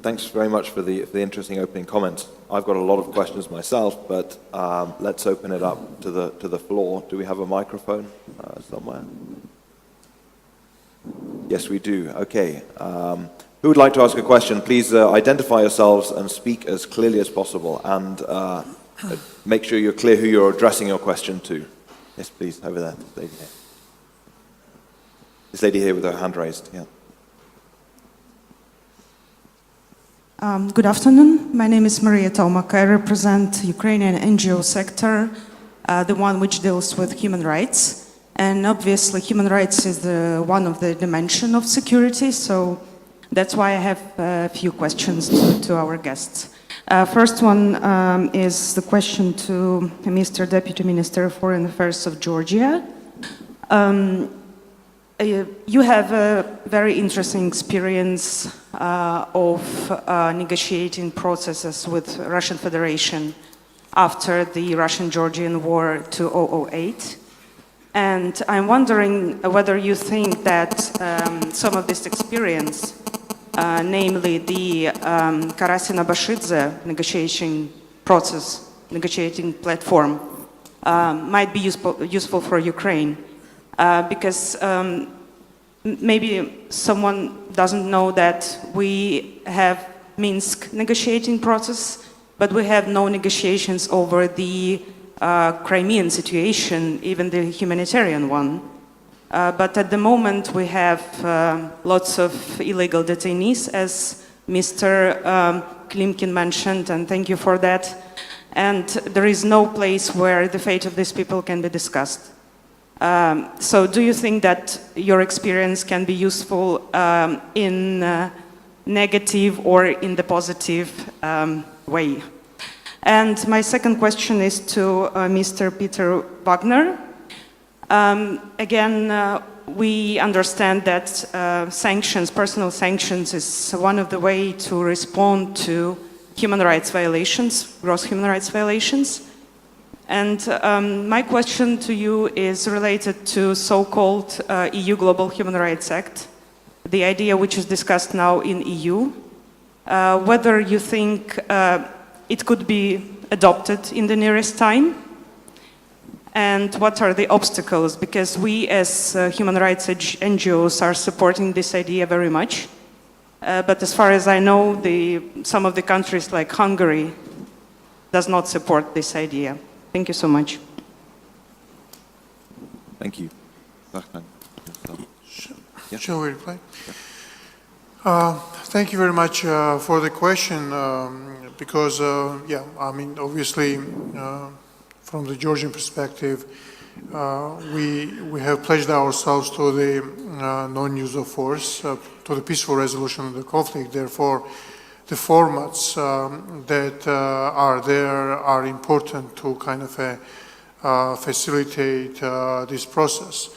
Thanks very much for the interesting opening comments. I've got a lot of questions myself, but let's open it up to the floor. Do we have a microphone somewhere? Yes, we do. Okay. Who would like to ask a question? Please identify yourselves and speak as clearly as possible, and make sure you're clear who you're addressing your question to. Yes, please, over there. This lady here. This lady here with her hand raised. Yeah. Good afternoon. My name is Maria Tomak. I represent Ukrainian NGO sector, the one which deals with human rights. And obviously, human rights is one of the dimensions of security, so that's why I have a few questions to our guests. First one is the question to Mr. Deputy Minister of Foreign Affairs of Georgia. You have a very interesting experience of negotiating processes with Russian Federation after the Russian-Georgian War 2008. And I'm wondering whether you think that some of this experience, namely the Karasina-Bashidze negotiating process, negotiating platform, might be useful for Ukraine. Because maybe someone doesn't know that we have Minsk negotiating process but we have no negotiations over the Crimean situation, even the humanitarian one. But at the moment we have lots of illegal detainees, as Mr. Klimkin mentioned, and thank you for that. And there is no place where the fate of these people can be discussed. So do you think that your experience can be useful in negative or in the positive way? And my second question is to Mr. Peter Wagner. Again, we understand that sanctions, personal sanctions, is one of the ways to respond to human rights violations, gross human rights violations. And my question to you is related to so-called EU Global Human Rights Act, the idea which is discussed now in EU, whether you think it could be adopted in the nearest time, and what are the obstacles, because we as human rights NGOs are supporting this idea very much. But as far as I know, some of the countries like Hungary does not support this idea. Thank you so much. Thank you. Vakhtang. Yeah. Shall we reply? Thank you very much for the question, because, yeah, I mean, obviously, from the Georgian perspective, we have pledged ourselves to the non-use of force, to the peaceful resolution of the conflict. Therefore, the formats that are there are important to kind of facilitate this process.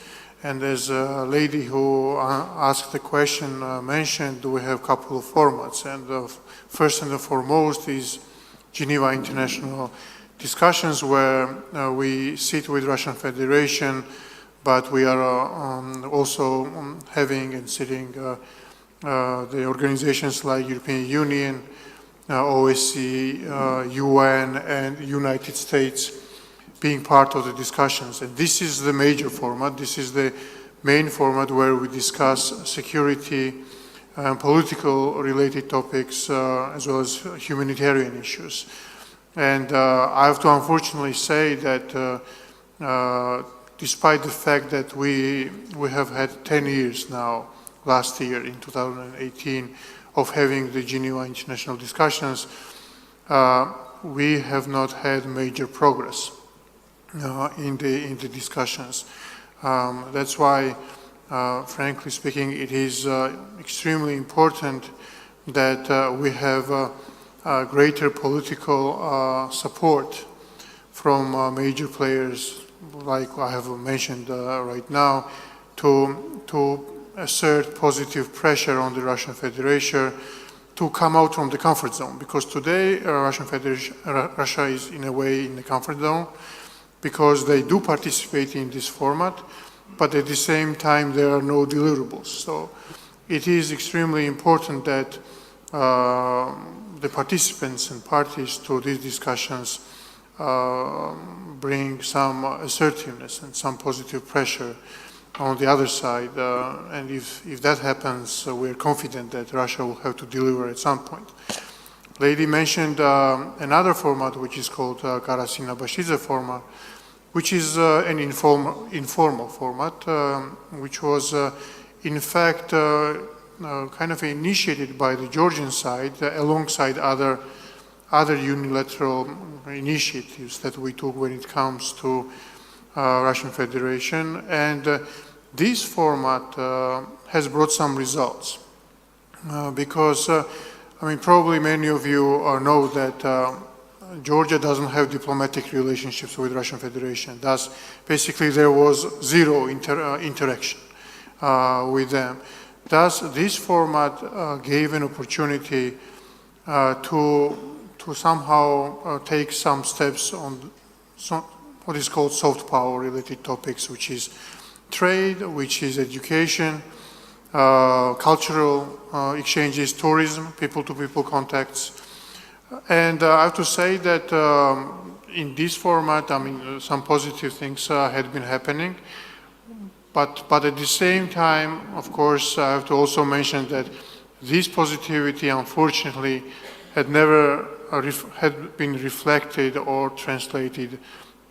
And as a lady who asked the question mentioned, we have a couple of formats. And first and foremost is Geneva International discussions, where we sit with Russian Federation, but we are also having and sitting the organizations like European Union, OSCE, UN, and United States being part of the discussions. And this is the major format. This is the main format where we discuss security and political related topics, as well as humanitarian issues. And I have to unfortunately say that despite the fact that we have had 10 years now, last year in 2018, of having the Geneva International discussions, we have not had major progress in the discussions. That's why, frankly speaking, it is extremely important that we have greater political support from major players, like I have mentioned right now, to assert positive pressure on the Russian Federation to come out from the comfort zone. Because today, Russia is in a way in the comfort zone, because they do participate in this format, but at the same time there are no deliverables. So it is extremely important that the participants and parties to these discussions bring some assertiveness and some positive pressure on the other side. And if that happens, we're confident that Russia will have to deliver at some point. Lady mentioned another format, which is called Karasina-Bashidze format, which is an informal format, which was in fact kind of initiated by the Georgian side alongside other unilateral initiatives that we took when it comes to Russian Federation. And this format has brought some results because, I mean, probably many of you know that Georgia doesn't have diplomatic relationships with Russian Federation. Thus, basically, there was zero interaction with them. Thus, this format gave an opportunity to somehow take some steps on what is called soft power related topics, which is trade, which is education, cultural exchanges, tourism, people-to-people contacts. And I have to say that in this format, I mean, some positive things had been happening. But at the same time, of course, I have to also mention that this positivity, unfortunately, had never had been reflected or translated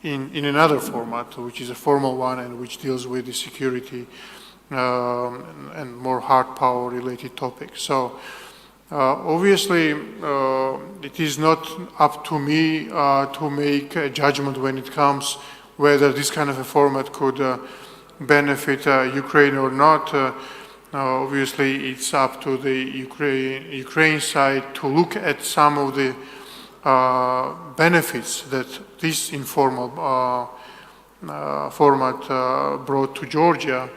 in another format, which is a formal one and which deals with the security and more hard power related topics. So obviously it is not up to me to make a judgment when it comes whether this kind of a format could benefit Ukraine or not. Obviously it's up to the Ukraine side to look at some of the benefits that this informal format brought to Georgia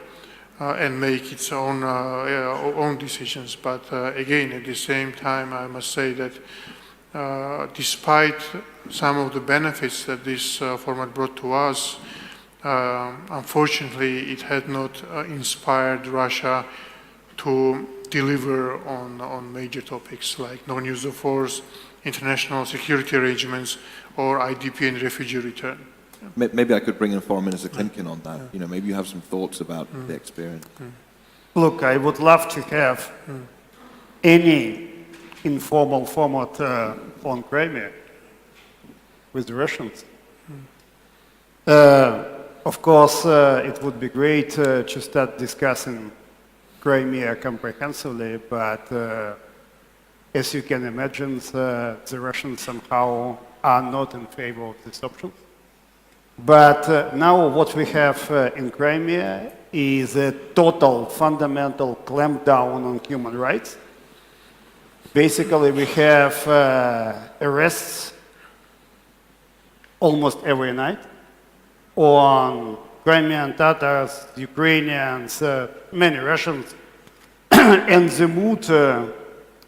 and make its own decisions. But again, at the same time, I must say that despite some of the benefits that this format brought to us, unfortunately, it had not inspired Russia to deliver on major topics like non-use of force, international security arrangements, or IDP and refugee return. Maybe I could bring in Foreign Minister Klimkin on that. You know, maybe you have some thoughts about the experience. Look, I would love to have any informal format on Crimea with the Russians. Of course, it would be great to start discussing Crimea comprehensively, but as you can imagine, the Russians somehow are not in favor of this option. But now what we have in Crimea is a total fundamental clampdown on human rights. Basically, we have arrests almost every night on Crimean Tatars, Ukrainians, many Russians, and the mood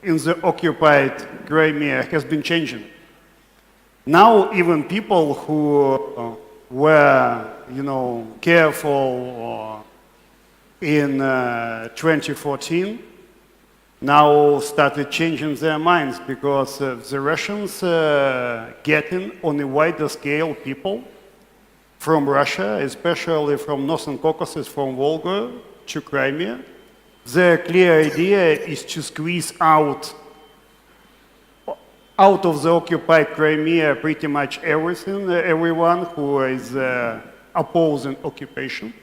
in the occupied Crimea has been changing. Now even people who were, careful in 2014 now started changing their minds because the Russians getting on a wider scale people from Russia, especially from Northern Caucasus, from Volga to Crimea. Their clear idea is to squeeze out of the occupied Crimea pretty much everything, everyone who is opposing occupation.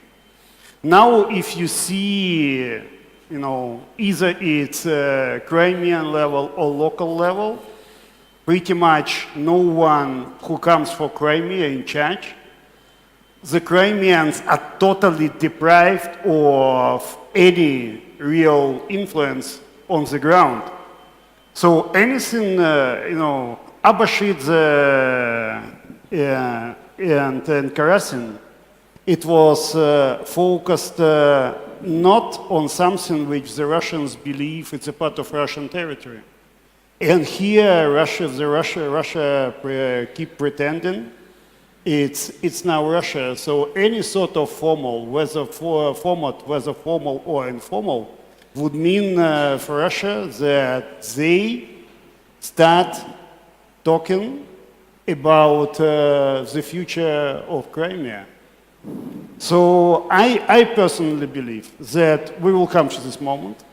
Now, if you see, either it's Crimean level or local level, pretty much no one who comes for Crimea in charge. The Crimeans are totally deprived of any real influence on the ground. So anything, Abashidze and Karasin, it was focused not on something which the Russians believe it's a part of Russian territory. And here Russia keep pretending it's now Russia. So any sort of formal, whether formal or informal, would mean for Russia that they start talking about the future of Crimea. So I personally believe that we will come to this moment,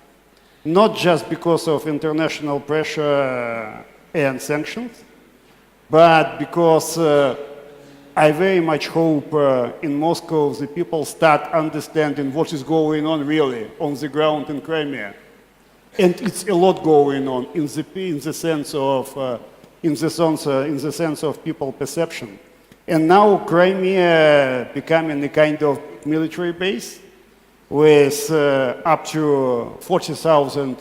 not just because of international pressure and sanctions, but because I very much hope in Moscow the people start understanding what is going on really on the ground in Crimea. And it's a lot going on in the sense of people perception. And now Crimea becoming a kind of military base with up to 40,000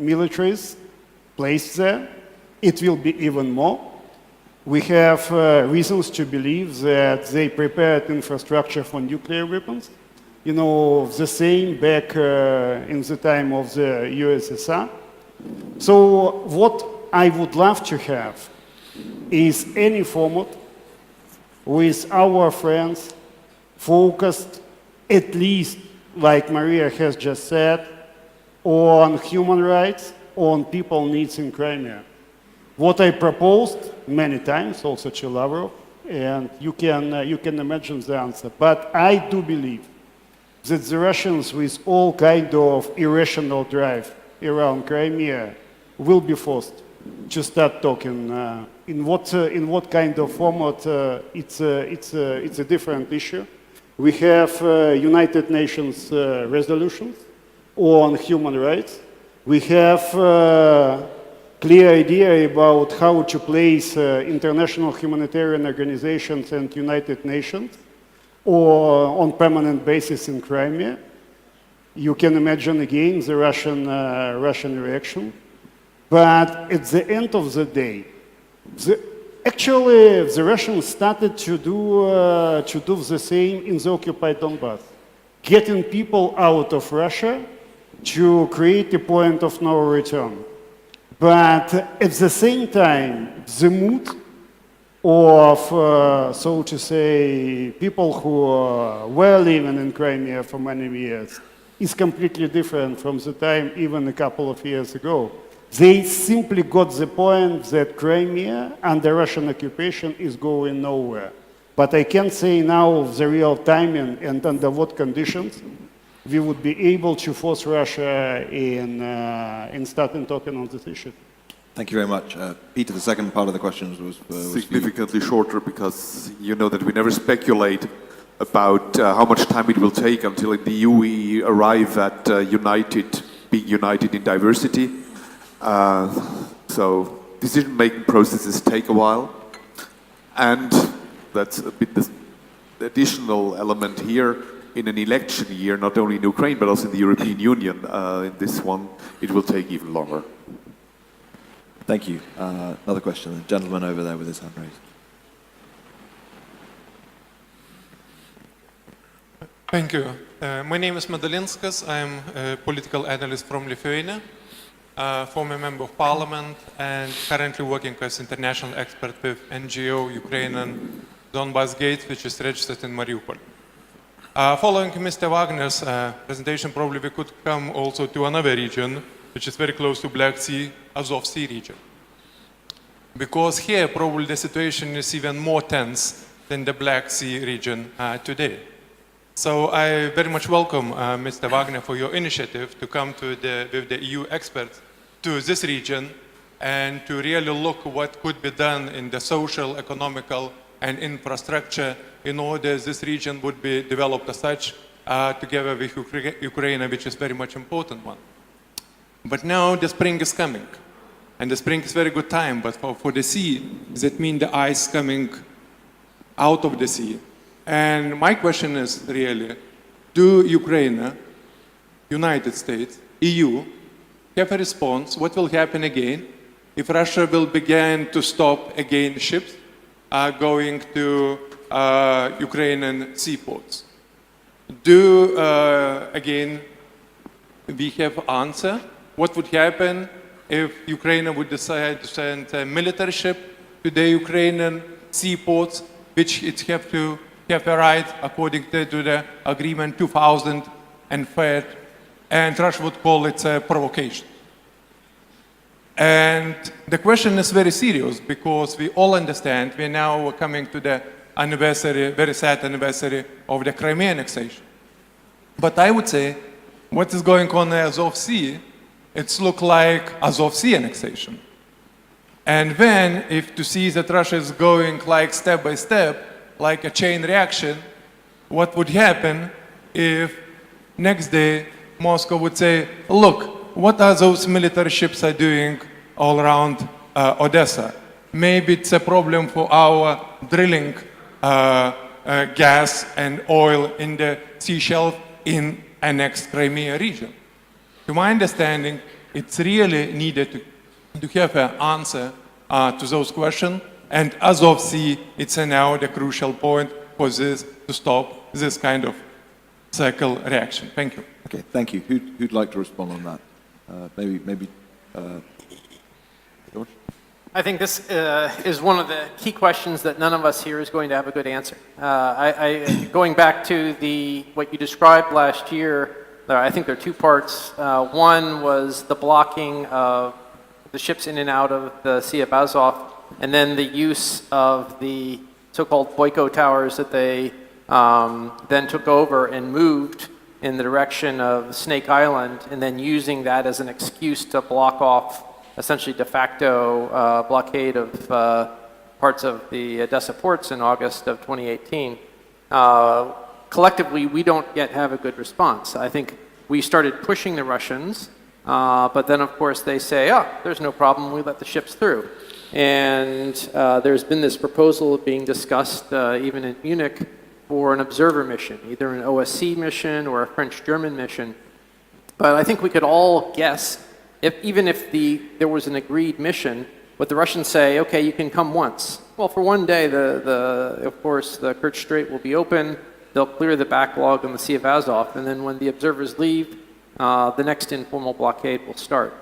militaries placed there. It will be even more. We have reasons to believe that they prepared infrastructure for nuclear weapons. The same back in the time of the USSR. So what I would love to have is any format with our friends focused, at least, like Maria has just said, on human rights, on people needs in Crimea. What I proposed many times, also to Lavrov, and you can imagine the answer. But I do believe that the Russians, with all kind of irrational drive around Crimea, will be forced to start talking. In what kind of format, it's a different issue. We have United Nations resolutions on human rights. We have clear idea about how to place international humanitarian organizations and United Nations or on permanent basis in Crimea. You can imagine again the Russian reaction. But at the end of the day, actually the Russians started to do the same in the occupied Donbass, getting people out of Russia to create a point of no return. But at the same time, the mood of, so to say, people who were living in Crimea for many years is completely different from the time even a couple of years ago. They simply got the point that Crimea under Russian occupation is going nowhere. But I can't say now the real timing and under what conditions we would be able to force Russia in starting talking on this issue. Thank you very much. Peter, the second part of the question was significantly shorter, because you know that we never speculate about how much time it will take until in the EU we arrive at being united in diversity. So decision-making processes take a while, and that's a bit the additional element here in an election year, not only in Ukraine but also in the European Union. In this one, it will take even longer. Thank you. Another question. The gentleman over there with his hand raised. Thank you. My name is Madalinskas. I'm a political analyst from Lithuania, former member of parliament, and currently working as international expert with NGO Ukrainian Donbas Gate, which is registered in Mariupol. Following Mr. Wagner's presentation, probably we could come also to another region, which is very close to Black Sea, Azov Sea region. Because here probably the situation is even more tense than the Black Sea region today. So I very much welcome Mr. Wagner for your initiative to come with the EU experts to this region and to really look what could be done in the social, economical, and infrastructure in order this region would be developed as such together with Ukraine, which is very much important one. But now the spring is coming, and the spring is very good time, but for the sea, that means the ice coming out of the sea. And my question is really, do Ukraine, United States, EU, have a response? What will happen again if Russia will begin to stop again ships going to Ukrainian seaports? Do, again, we have answer? What would happen if Ukraine would decide to send a military ship to the Ukrainian seaports, which it have to have a right according to the agreement 2005, and Russia would call it a provocation. And the question is very serious because we all understand we're now coming to the anniversary, very sad anniversary of the Crimea annexation. But I would say what is going on in the Azov Sea, it's look like Azov Sea annexation. And then if to see that Russia is going like step by step, like a chain reaction, what would happen if next day Moscow would say, look, what are those military ships are doing all around Odesa? Maybe it's a problem for our drilling gas and oil in the sea shelf in annexed Crimea region. To my understanding, it's really needed to have an answer to those questions. And Azov Sea, it's now the crucial point for this to stop this kind of cycle reaction. Thank you. Okay, thank you. Who'd like to respond on that? Maybe George? I think this is one of the key questions that none of us here is going to have a good answer. Going back to what you described last year, I think there are two parts. One was the blocking of the ships in and out of the Sea of Azov, and then the use of the so-called Boyko towers that they then took over and moved in the direction of Snake Island, and then using that as an excuse to block off essentially de facto blockade of parts of the Odesa ports in August of 2018, collectively, we don't yet have a good response. I think we started pushing the Russians, but then, of course, they say, oh, there's no problem, we let the ships through. And there's been this proposal being discussed even in Munich for an observer mission, either an OSCE mission or a French-German mission. But I think we could all guess, even if there was an agreed mission, what the Russians say, okay, you can come once. Well, for one day, of course, the Kerch Strait will be open, they'll clear the backlog on the Sea of Azov, and then when the observers leave, the next informal blockade will start.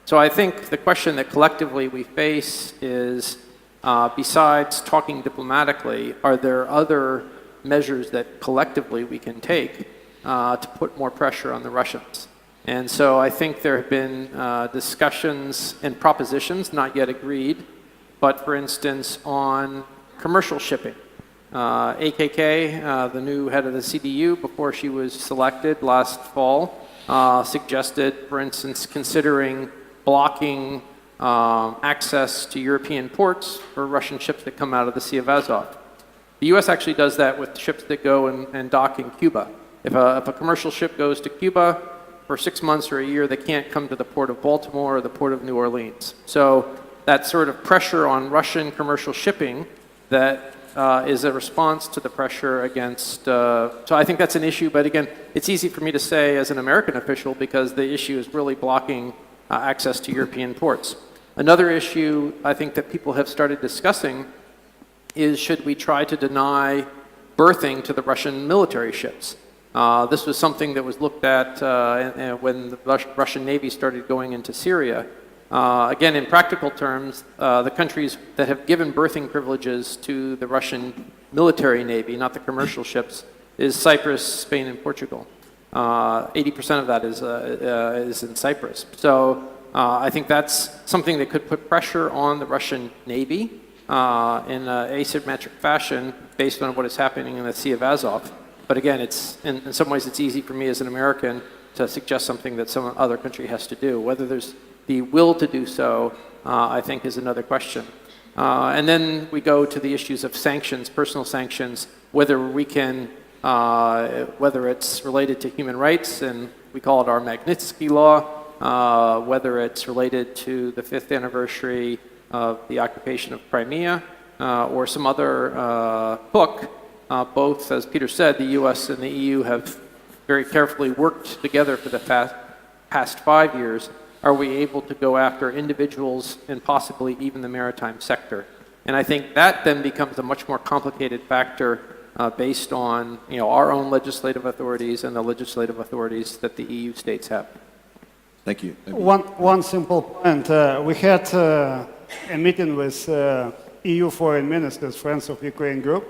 So I think the question that collectively we face is, besides talking diplomatically, are there other measures that collectively we can take to put more pressure on the Russians? And so I think there have been discussions and propositions, not yet agreed, but for instance, on commercial shipping. AKK, the new head of the CDU, before she was selected last fall, suggested, for instance, considering blocking access to European ports for Russian ships that come out of the Sea of Azov. The US actually does that with ships that go and dock in Cuba. If a commercial ship goes to Cuba for 6 months or a year, they can't come to the port of Baltimore or the port of New Orleans. So that sort of pressure on Russian commercial shipping that is a response to the pressure against, so I think that's an issue, but again, it's easy for me to say as an American official because the issue is really blocking access to European ports. Another issue I think that people have started discussing is should we try to deny berthing to the Russian military ships? This was something that was looked at when the Russian Navy started going into Syria. Again, in practical terms, the countries that have given berthing privileges to the Russian military navy, not the commercial ships, is Cyprus, Spain, and Portugal. 80% of that is in Cyprus. So I think that's something that could put pressure on the Russian Navy in an asymmetric fashion based on what is happening in the Sea of Azov. But again, it's in some ways it's easy for me as an American to suggest something that some other country has to do. Whether there's the will to do so, I think, is another question. And then we go to the issues of sanctions, personal sanctions, whether we can, whether it's related to human rights, and we call it our Magnitsky Law, whether it's related to the 5th anniversary of the occupation of Crimea, or some other hook. Both, as Peter said, the US and the EU have very carefully worked together for the past 5 years. Are we able to go after individuals and possibly even the maritime sector? And I think that then becomes a much more complicated factor based on our own legislative authorities and the legislative authorities that the EU states have. Thank you. One simple point. We had a meeting with EU foreign ministers, Friends of Ukraine group,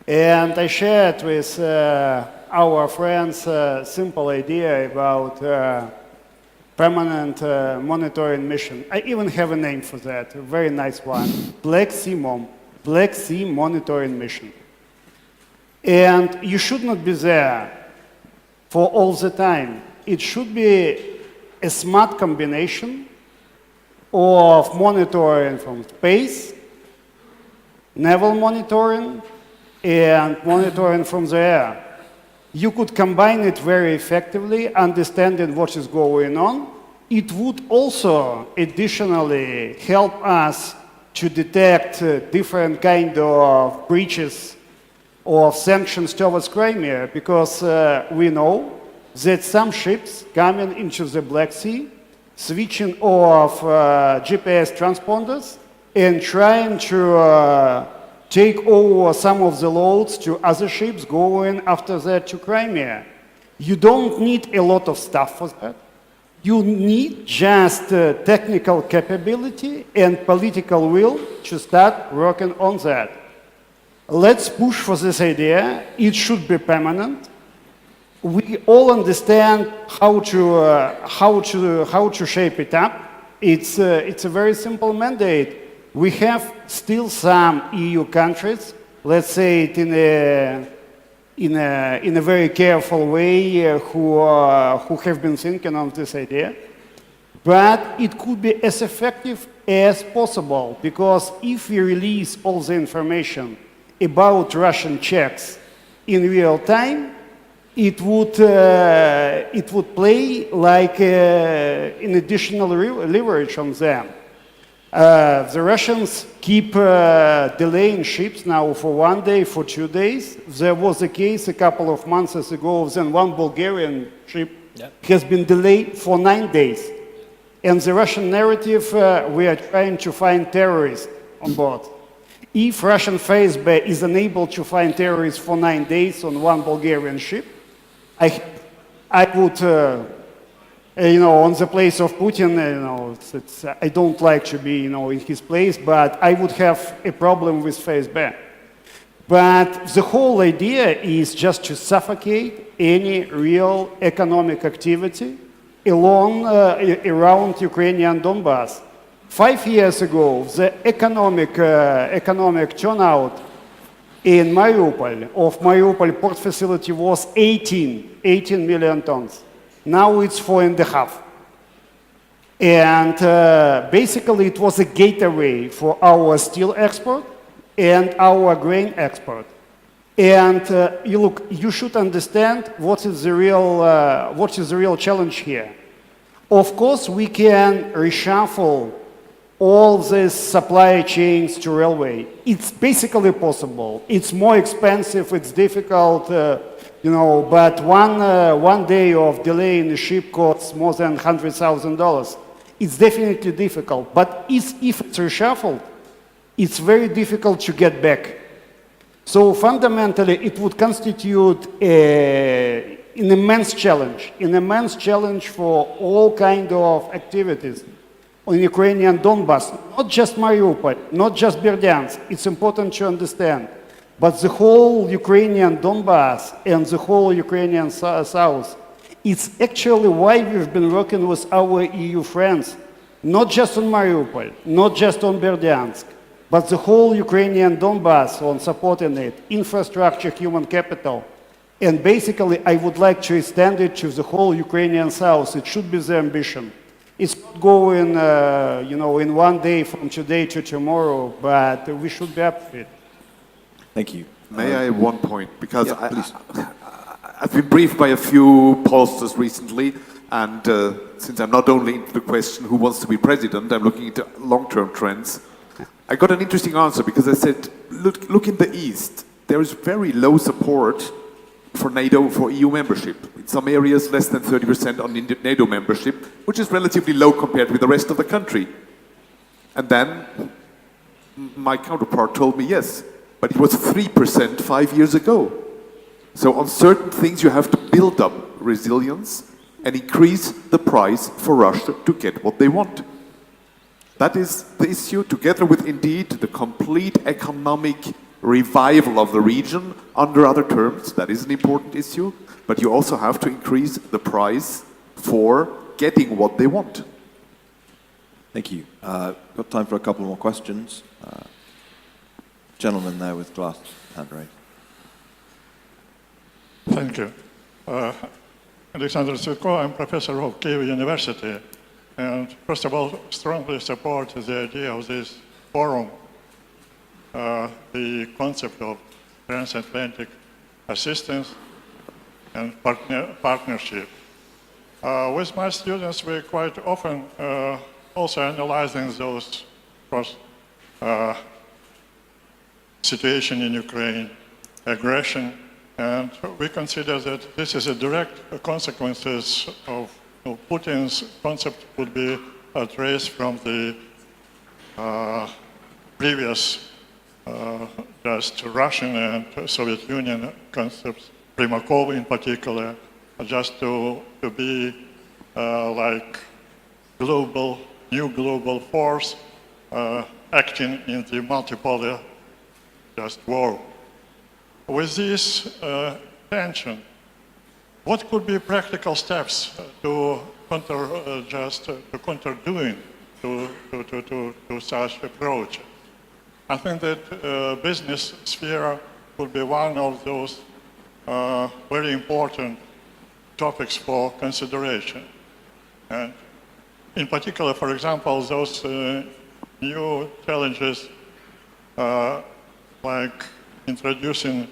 and I shared with our friends a simple idea about permanent monitoring mission. I even have a name for that, a very nice one, Black Sea Monitoring Mission. And you should not be there for all the time. It should be a smart combination of monitoring from space, naval monitoring, and monitoring from the air. You could combine it very effectively, understanding what is going on. It would also additionally help us to detect different kind of breaches of sanctions towards Crimea, because we know that some ships coming into the Black Sea, switching off GPS transponders and trying to take over some of the loads to other ships going after that to Crimea. You don't need a lot of stuff for that. You need just technical capability and political will to start working on that. Let's push for this idea. It should be permanent. We all understand how to shape it up. It's a very simple mandate. We have still some EU countries, let's say it in a very careful way, who have been thinking of this idea. but it could be as effective as possible, because if we release all the information about Russian checks in real time, it would play like an additional leverage on them. The Russians keep delaying ships now for 1 day, for 2 days. There was a case a couple of months ago, then one Bulgarian ship has been delayed for 9 days. And the Russian narrative, we are trying to find terrorists on board. If Russian FSB is unable to find terrorists for 9 days on one Bulgarian ship, I would, on the place of Putin, I don't like to be, in his place, but I would have a problem with FSB. But the whole idea is just to suffocate any real economic activity around Ukrainian Donbass. 5 years ago, the economic turnout in Mariupol port facility was 18 million tons. Now it's 4.5. And basically it was a gateway for our steel export and our grain export. And you should understand what is the real challenge here. Of course, we can reshuffle all these supply chains to railway. It's basically possible. It's more expensive, it's difficult, but one day of delay in the ship costs more than $100,000. It's definitely difficult, but if it's reshuffled, it's very difficult to get back. So fundamentally, it would constitute an immense challenge for all kinds of activities on Ukrainian Donbass, not just Mariupol, not just Berdyansk. It's important to understand. But the whole Ukrainian Donbass and the whole Ukrainian South, it's actually why we've been working with our EU friends, not just on Mariupol, not just on Berdyansk, but the whole Ukrainian Donbass on supporting it, infrastructure, human capital. And basically, I would like to extend it to the whole Ukrainian South. It should be the ambition. It's not going, in 1 day from today to tomorrow, but we should be up to it. Thank you. May I have one point? Because please. I've been briefed by a few pollsters recently, and since I'm not only into the question who wants to be president, I'm looking into long-term trends. I got an interesting answer because I said, look in the East. There is very low support for NATO, for EU membership. In some areas, less than 30% on NATO membership, which is relatively low compared with the rest of the country. And then my counterpart told me yes, but it was 3% 5 years ago. So on certain things, you have to build up resilience and increase the price for Russia to get what they want. That is the issue, together with, indeed, the complete economic revival of the region under other terms. That is an important issue. But you also have to increase the price for getting what they want. Thank you. Got time for a couple more questions. Gentleman there with glass hand raised. Thank you. Alexander Tsvetko, I'm professor of Kyiv University. And first of all, strongly support the idea of this forum, the concept of transatlantic assistance and partnership. With my students, we quite often also analyzing those situation in Ukraine, aggression, and we consider that this is a direct consequences of Putin's concept would be traced from the previous just Russian and Soviet Union concepts, Primakov in particular, just to be like new global force acting in the multipolar just war. With this tension, what could be practical steps to counterdoing to such approach? I think that business sphere would be one of those very important topics for consideration. And in particular, for example, those new challenges like introducing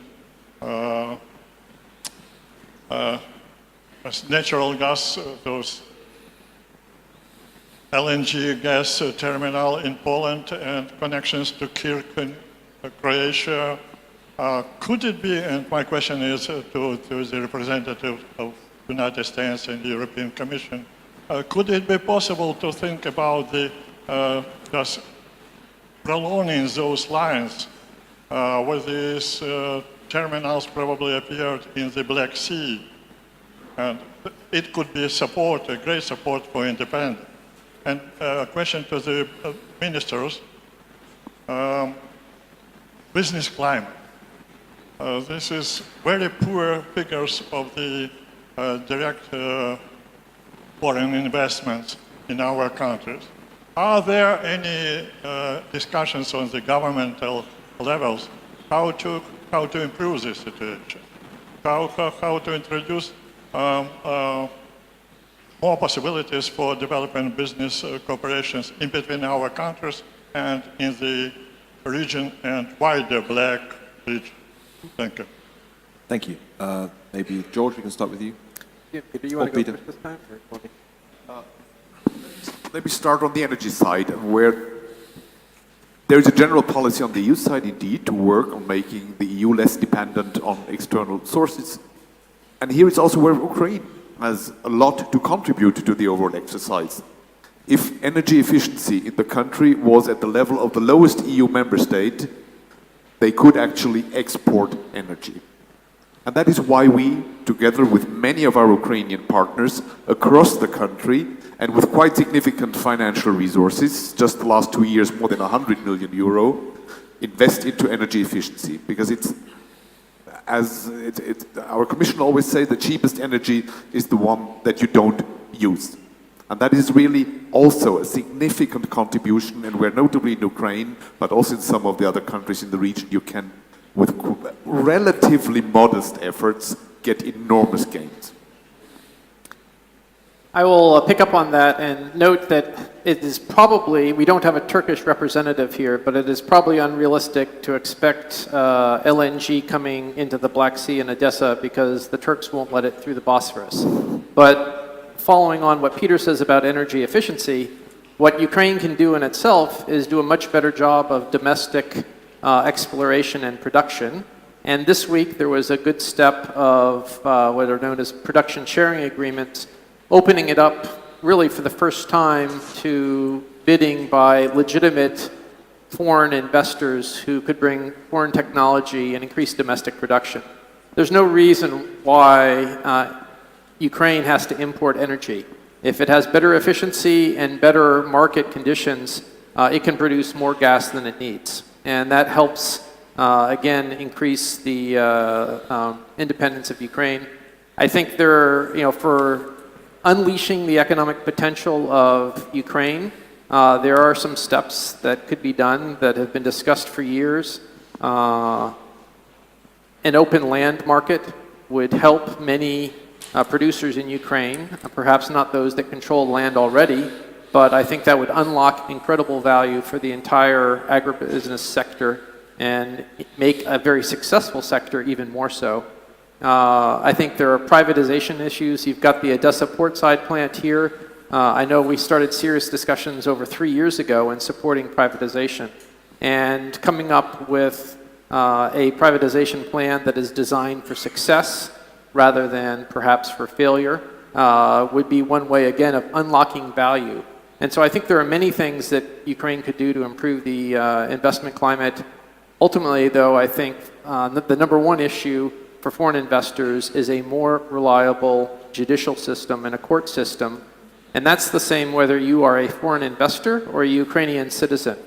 natural gas, those LNG gas terminal in Poland and connections to Klimkin, Croatia. Could it be, and my question is to the representative of the United States and the European Commission, could it be possible to think about just prolonging those lines where these terminals probably appeared in the Black Sea? And it could be a great support for independence. And a question to the ministers, business climate. This is very poor figures of the direct foreign investments in our countries. Are there any discussions on the governmental levels how to improve this situation? How to introduce more possibilities for developing business cooperations in between our countries and in the region and wider Black region? Thank you. Thank you. Maybe George, we can start with you. Yeah, Peter, you want to go first this time? Let me start on the energy side, where there is a general policy on the EU side, indeed, to work on making the EU less dependent on external sources. And here it's also where Ukraine has a lot to contribute to the overall exercise. If energy efficiency in the country was at the level of the lowest EU member state, they could actually export energy. And that is why we, together with many of our Ukrainian partners across the country, and with quite significant financial resources, just the last 2 years more than 100 million euro, invest into energy efficiency. Because our commission always say the cheapest energy is the one that you don't use. And that is really also a significant contribution, and where notably in Ukraine, but also in some of the other countries in the region, you can, with relatively modest efforts, get enormous gains. I will pick up on that and note that it is probably, we don't have a Turkish representative here, but it is probably unrealistic to expect LNG coming into the Black Sea and Odesa because the Turks won't let it through the Bosphorus. But following on what Peter says about energy efficiency, what Ukraine can do in itself is do a much better job of domestic exploration and production. And this week there was a good step of what are known as production sharing agreements, opening it up really for the first time to bidding by legitimate foreign investors who could bring foreign technology and increase domestic production. There's no reason why Ukraine has to import energy. If it has better efficiency and better market conditions, it can produce more gas than it needs. And that helps, again, increase the independence of Ukraine. I think for unleashing the economic potential of Ukraine, there are some steps that could be done that have been discussed for years. An open land market would help many producers in Ukraine, perhaps not those that control land already, but I think that would unlock incredible value for the entire agribusiness sector and make a very successful sector even more so. I think there are privatization issues. You've got the Odesa portside plant here. I know we started serious discussions over 3 years ago in supporting privatization. And coming up with a privatization plan that is designed for success rather than perhaps for failure would be one way, again, of unlocking value. And so I think there are many things that Ukraine could do to improve the investment climate. Ultimately, though, I think the number one issue for foreign investors is a more reliable judicial system and a court system. And that's the same whether you are a foreign investor or a Ukrainian citizen.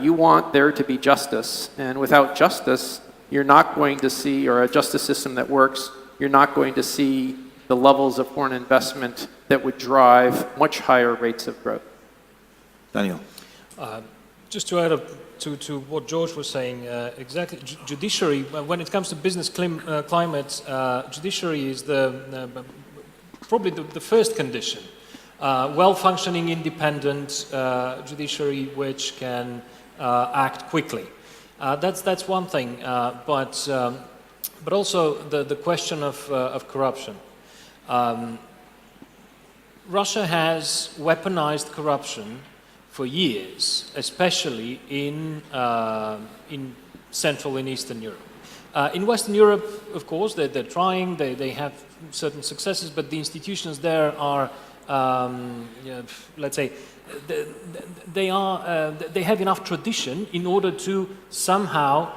You want there to be justice. And without justice, you're not going to see, or a justice system that works, you're not going to see the levels of foreign investment that would drive much higher rates of growth. Daniel. Just to add up to what George was saying, exactly, judiciary, when it comes to business climate, judiciary is probably the first condition. well-functioning independent judiciary which can act quickly. That's one thing, but also the question of corruption. Russia has weaponized corruption for years, especially in Central and Eastern Europe. In Western Europe, of course, they're trying, they have certain successes, but the institutions there are, let's say, they have enough tradition in order to somehow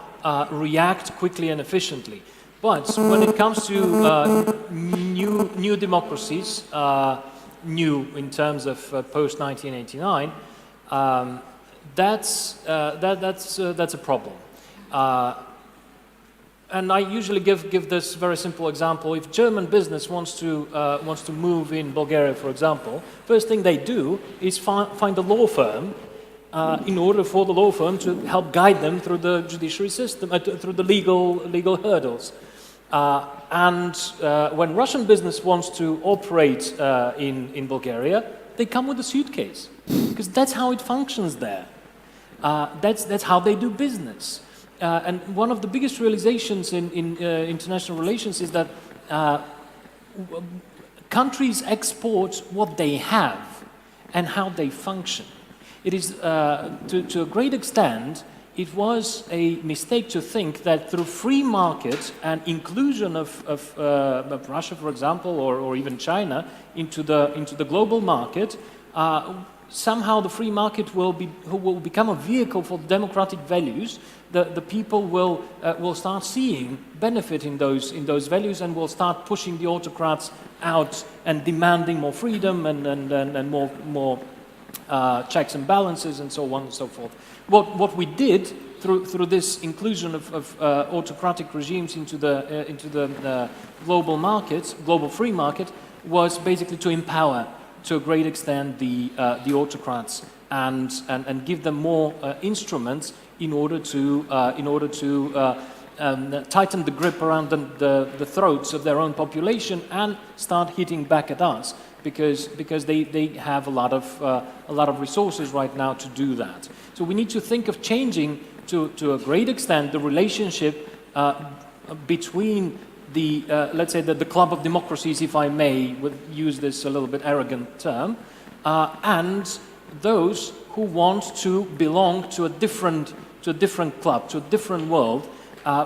react quickly and efficiently. But when it comes to new democracies, new in terms of post-1989, that's a problem. And I usually give this very simple example. If German business wants to move in Bulgaria, for example, first thing they do is find a law firm in order for the law firm to help guide them through the judiciary system, through the legal hurdles. And when Russian business wants to operate in Bulgaria, they come with a suitcase, because that's how it functions there. That's how they do business. And one of the biggest realizations in international relations is that countries export what they have and how they function. It is, to a great extent, it was a mistake to think that through free market and inclusion of Russia, for example, or even China into the global market, somehow the free market will become a vehicle for democratic values. The people will start seeing benefit in those values and will start pushing the autocrats out and demanding more freedom and more checks and balances and so on and so forth. What we did through this inclusion of autocratic regimes into the global market, global free market, was basically to empower to a great extent the autocrats and give them more instruments in order to tighten the grip around the throats of their own population and start hitting back at us, because they have a lot of resources right now to do that. So we need to think of changing to a great extent the relationship between the let's say the club of democracies, if I may use this a little bit arrogant term, and those who want to belong to a different club, to a different world,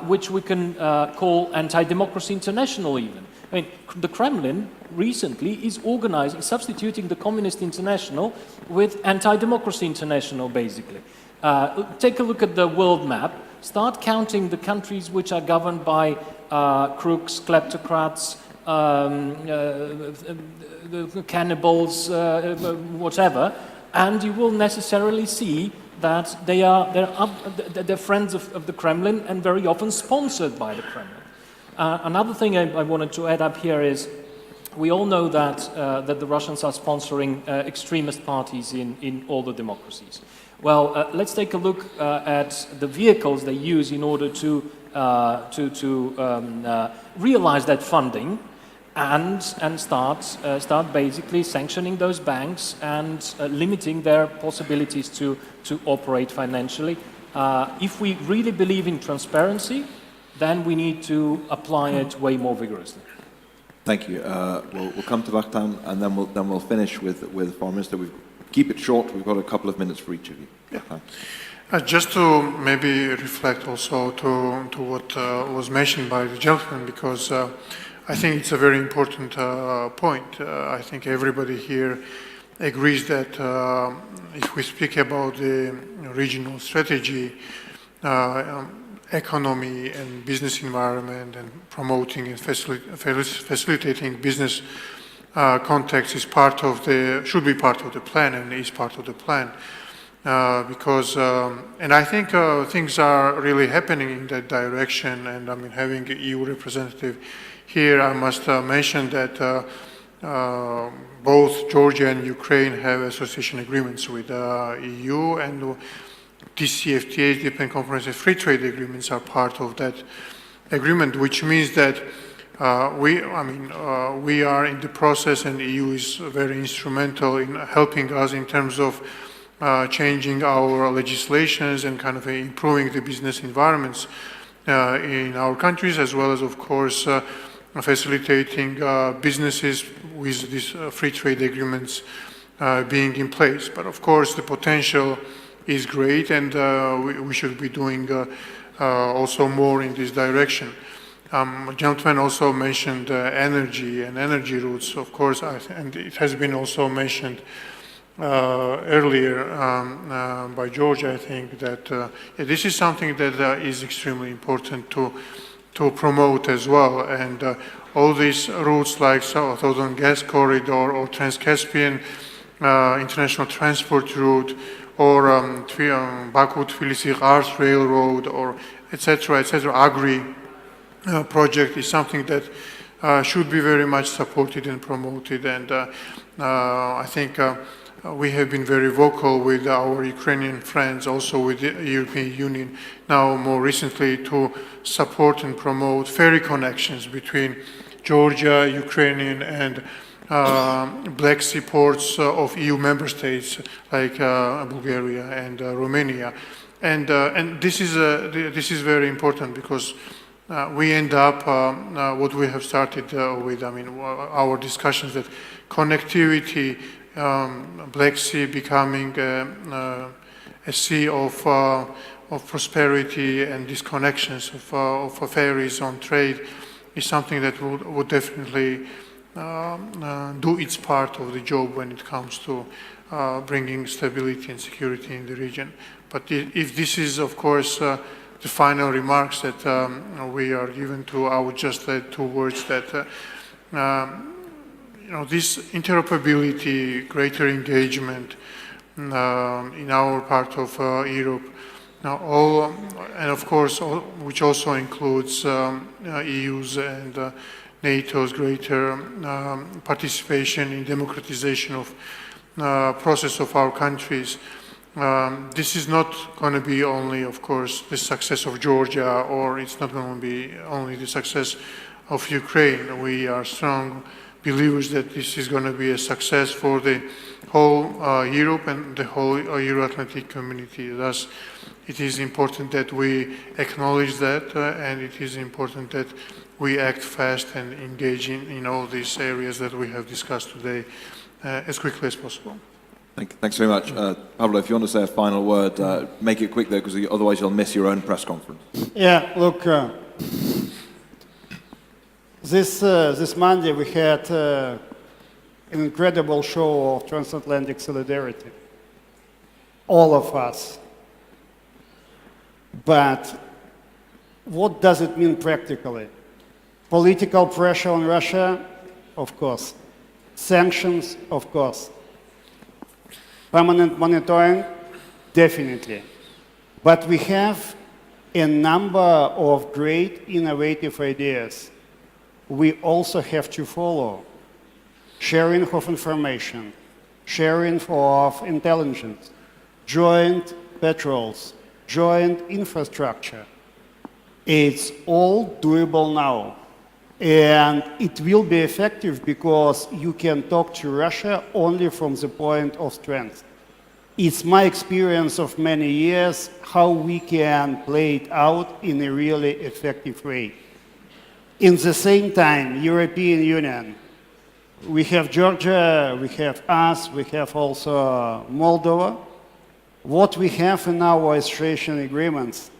which we can call anti-democracy international even. I mean, the Kremlin recently is organizing, substituting the Communist International with anti-democracy international, basically. Take a look at the world map. Start counting the countries which are governed by crooks, kleptocrats, cannibals, whatever, and you will necessarily see that they're friends of the Kremlin and very often sponsored by the Kremlin. Another thing I wanted to add up here is we all know that the Russians are sponsoring extremist parties in all the democracies. Well, let's take a look at the vehicles they use in order to realize that funding and start basically sanctioning those banks and limiting their possibilities to operate financially. If we really believe in transparency, then we need to apply it way more vigorously. Thank you. We'll come to Vakhtang, and then we'll finish with Foreign Minister. Keep it short. We've got a couple of minutes for each of you. Yeah. Just to maybe reflect also to what was mentioned by the gentleman, because I think it's a very important point. I think everybody here agrees that if we speak about the regional strategy, economy and business environment and promoting and facilitating business context is should be part of the plan and is part of the plan. Because, and I think things are really happening in that direction, and I mean, having an EU representative here, I must mention that both Georgia and Ukraine have association agreements with EU, and DCFTAs, Deep and Comprehensive Free Trade Agreements, are part of that agreement, which means that we are in the process, and the EU is very instrumental in helping us in terms of changing our legislations and kind of improving the business environments in our countries, as well as, of course, facilitating businesses with these free trade agreements being in place. But of course, the potential is great, and we should be doing also more in this direction. A gentleman also mentioned energy and energy routes, of course, and it has been also mentioned earlier by George, I think, that this is something that is extremely important to promote as well. And all these routes like Southern Gas Corridor or Trans-Caspian International Transport Route or Baku-Tbilisi-Kars Railroad or etc., Agri project is something that should be very much supported and promoted. And I think we have been very vocal with our Ukrainian friends, also with the European Union, now more recently, to support and promote ferry connections between Georgia, Ukrainian, and Black Sea ports of EU member states like Bulgaria and Romania. And this is very important because we end up what we have started with, our discussions that connectivity, Black Sea becoming a sea of prosperity and these connections of ferries on trade is something that would definitely do its part of the job when it comes to bringing stability and security in the region. But if this is, of course, the final remarks that we are given to, I would just add two words that this interoperability, greater engagement in our part of Europe, and of course, which also includes EU's and NATO's greater participation in democratization of process of our countries. This is not going to be only, of course, the success of Georgia, or it's not going to be only the success of Ukraine. We are strong believers that this is going to be a success for the whole Europe and the whole Euro-Atlantic community. Thus, it is important that we acknowledge that, and it is important that we act fast and engage in all these areas that we have discussed today as quickly as possible. Thanks very much. Pavlo, if you want to say a final word, make it quick though, because otherwise you'll miss your own press conference. Yeah, look, this Monday we had an incredible show of transatlantic solidarity. All of us. But what does it mean practically? Political pressure on Russia? Of course. Sanctions? Of course. Permanent monitoring? Definitely. But we have a number of great innovative ideas we also have to follow. Sharing of information, sharing of intelligence, joint patrols, joint infrastructure. It's all doable now. And it will be effective because you can talk to Russia only from the point of strength. It's my experience of many years how we can play it out in a really effective way. In the same time, European Union, we have Georgia, we have us, we have also Moldova. What we have in our association agreements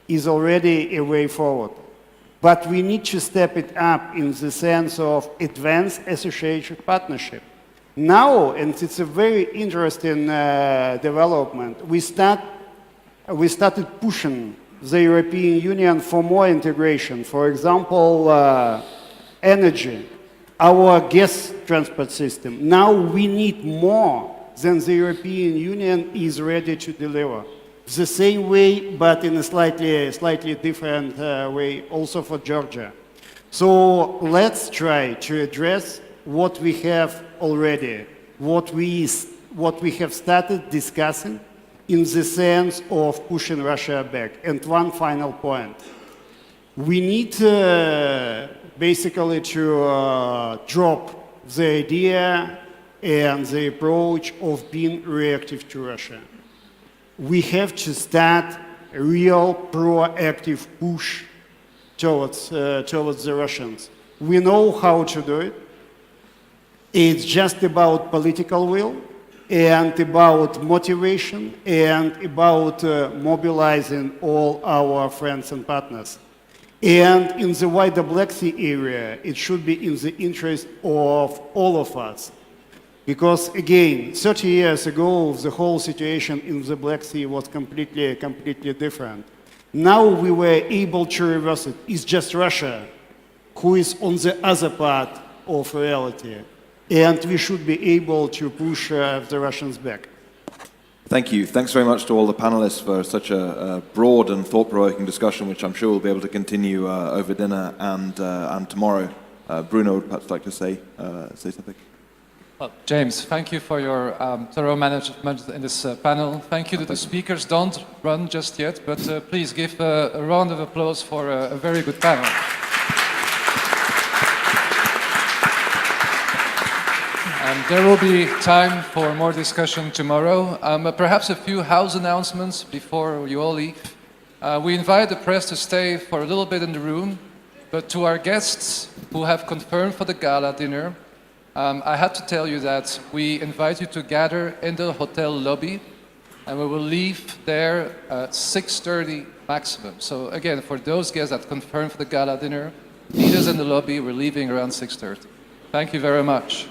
is already a way forward. But we need to step it up in the sense of advanced association partnership. Now, and it's a very interesting development, we started pushing the European Union for more integration. For example, energy, our gas transport system. Now we need more than the European Union is ready to deliver. The same way, but in a slightly different way, also for Georgia. So let's try to address what we have already, what we have started discussing in the sense of pushing Russia back. And one final point. We need basically to drop the idea and the approach of being reactive to Russia. We have to start a real proactive push towards the Russians. We know how to do it. It's just about political will and about motivation and about mobilizing all our friends and partners. And in the wider Black Sea area, it should be in the interest of all of us. Because again, 30 years ago, the whole situation in the Black Sea was completely different. Now we were able to reverse it. It's just Russia who is on the other part of reality. And we should be able to push the Russians back. Thank you. Thanks very much to all the panelists for such a broad and thought-provoking discussion, which I'm sure we'll be able to continue over dinner and tomorrow. Bruno would perhaps like to say something. Well, James, thank you for your thorough management in this panel. Thank you to the speakers. Don't run just yet, but please give a round of applause for a very good panel. And there will be time for more discussion tomorrow. Perhaps a few house announcements before you all leave. We invite the press to stay for a little bit in the room, but to our guests who have confirmed for the gala dinner, I had to tell you that we invite you to gather in the hotel lobby, and we will leave there at 6:30 maximum. So again, for those guests that confirmed for the gala dinner, meet us in the lobby. We're leaving around 6:30. Thank you very much.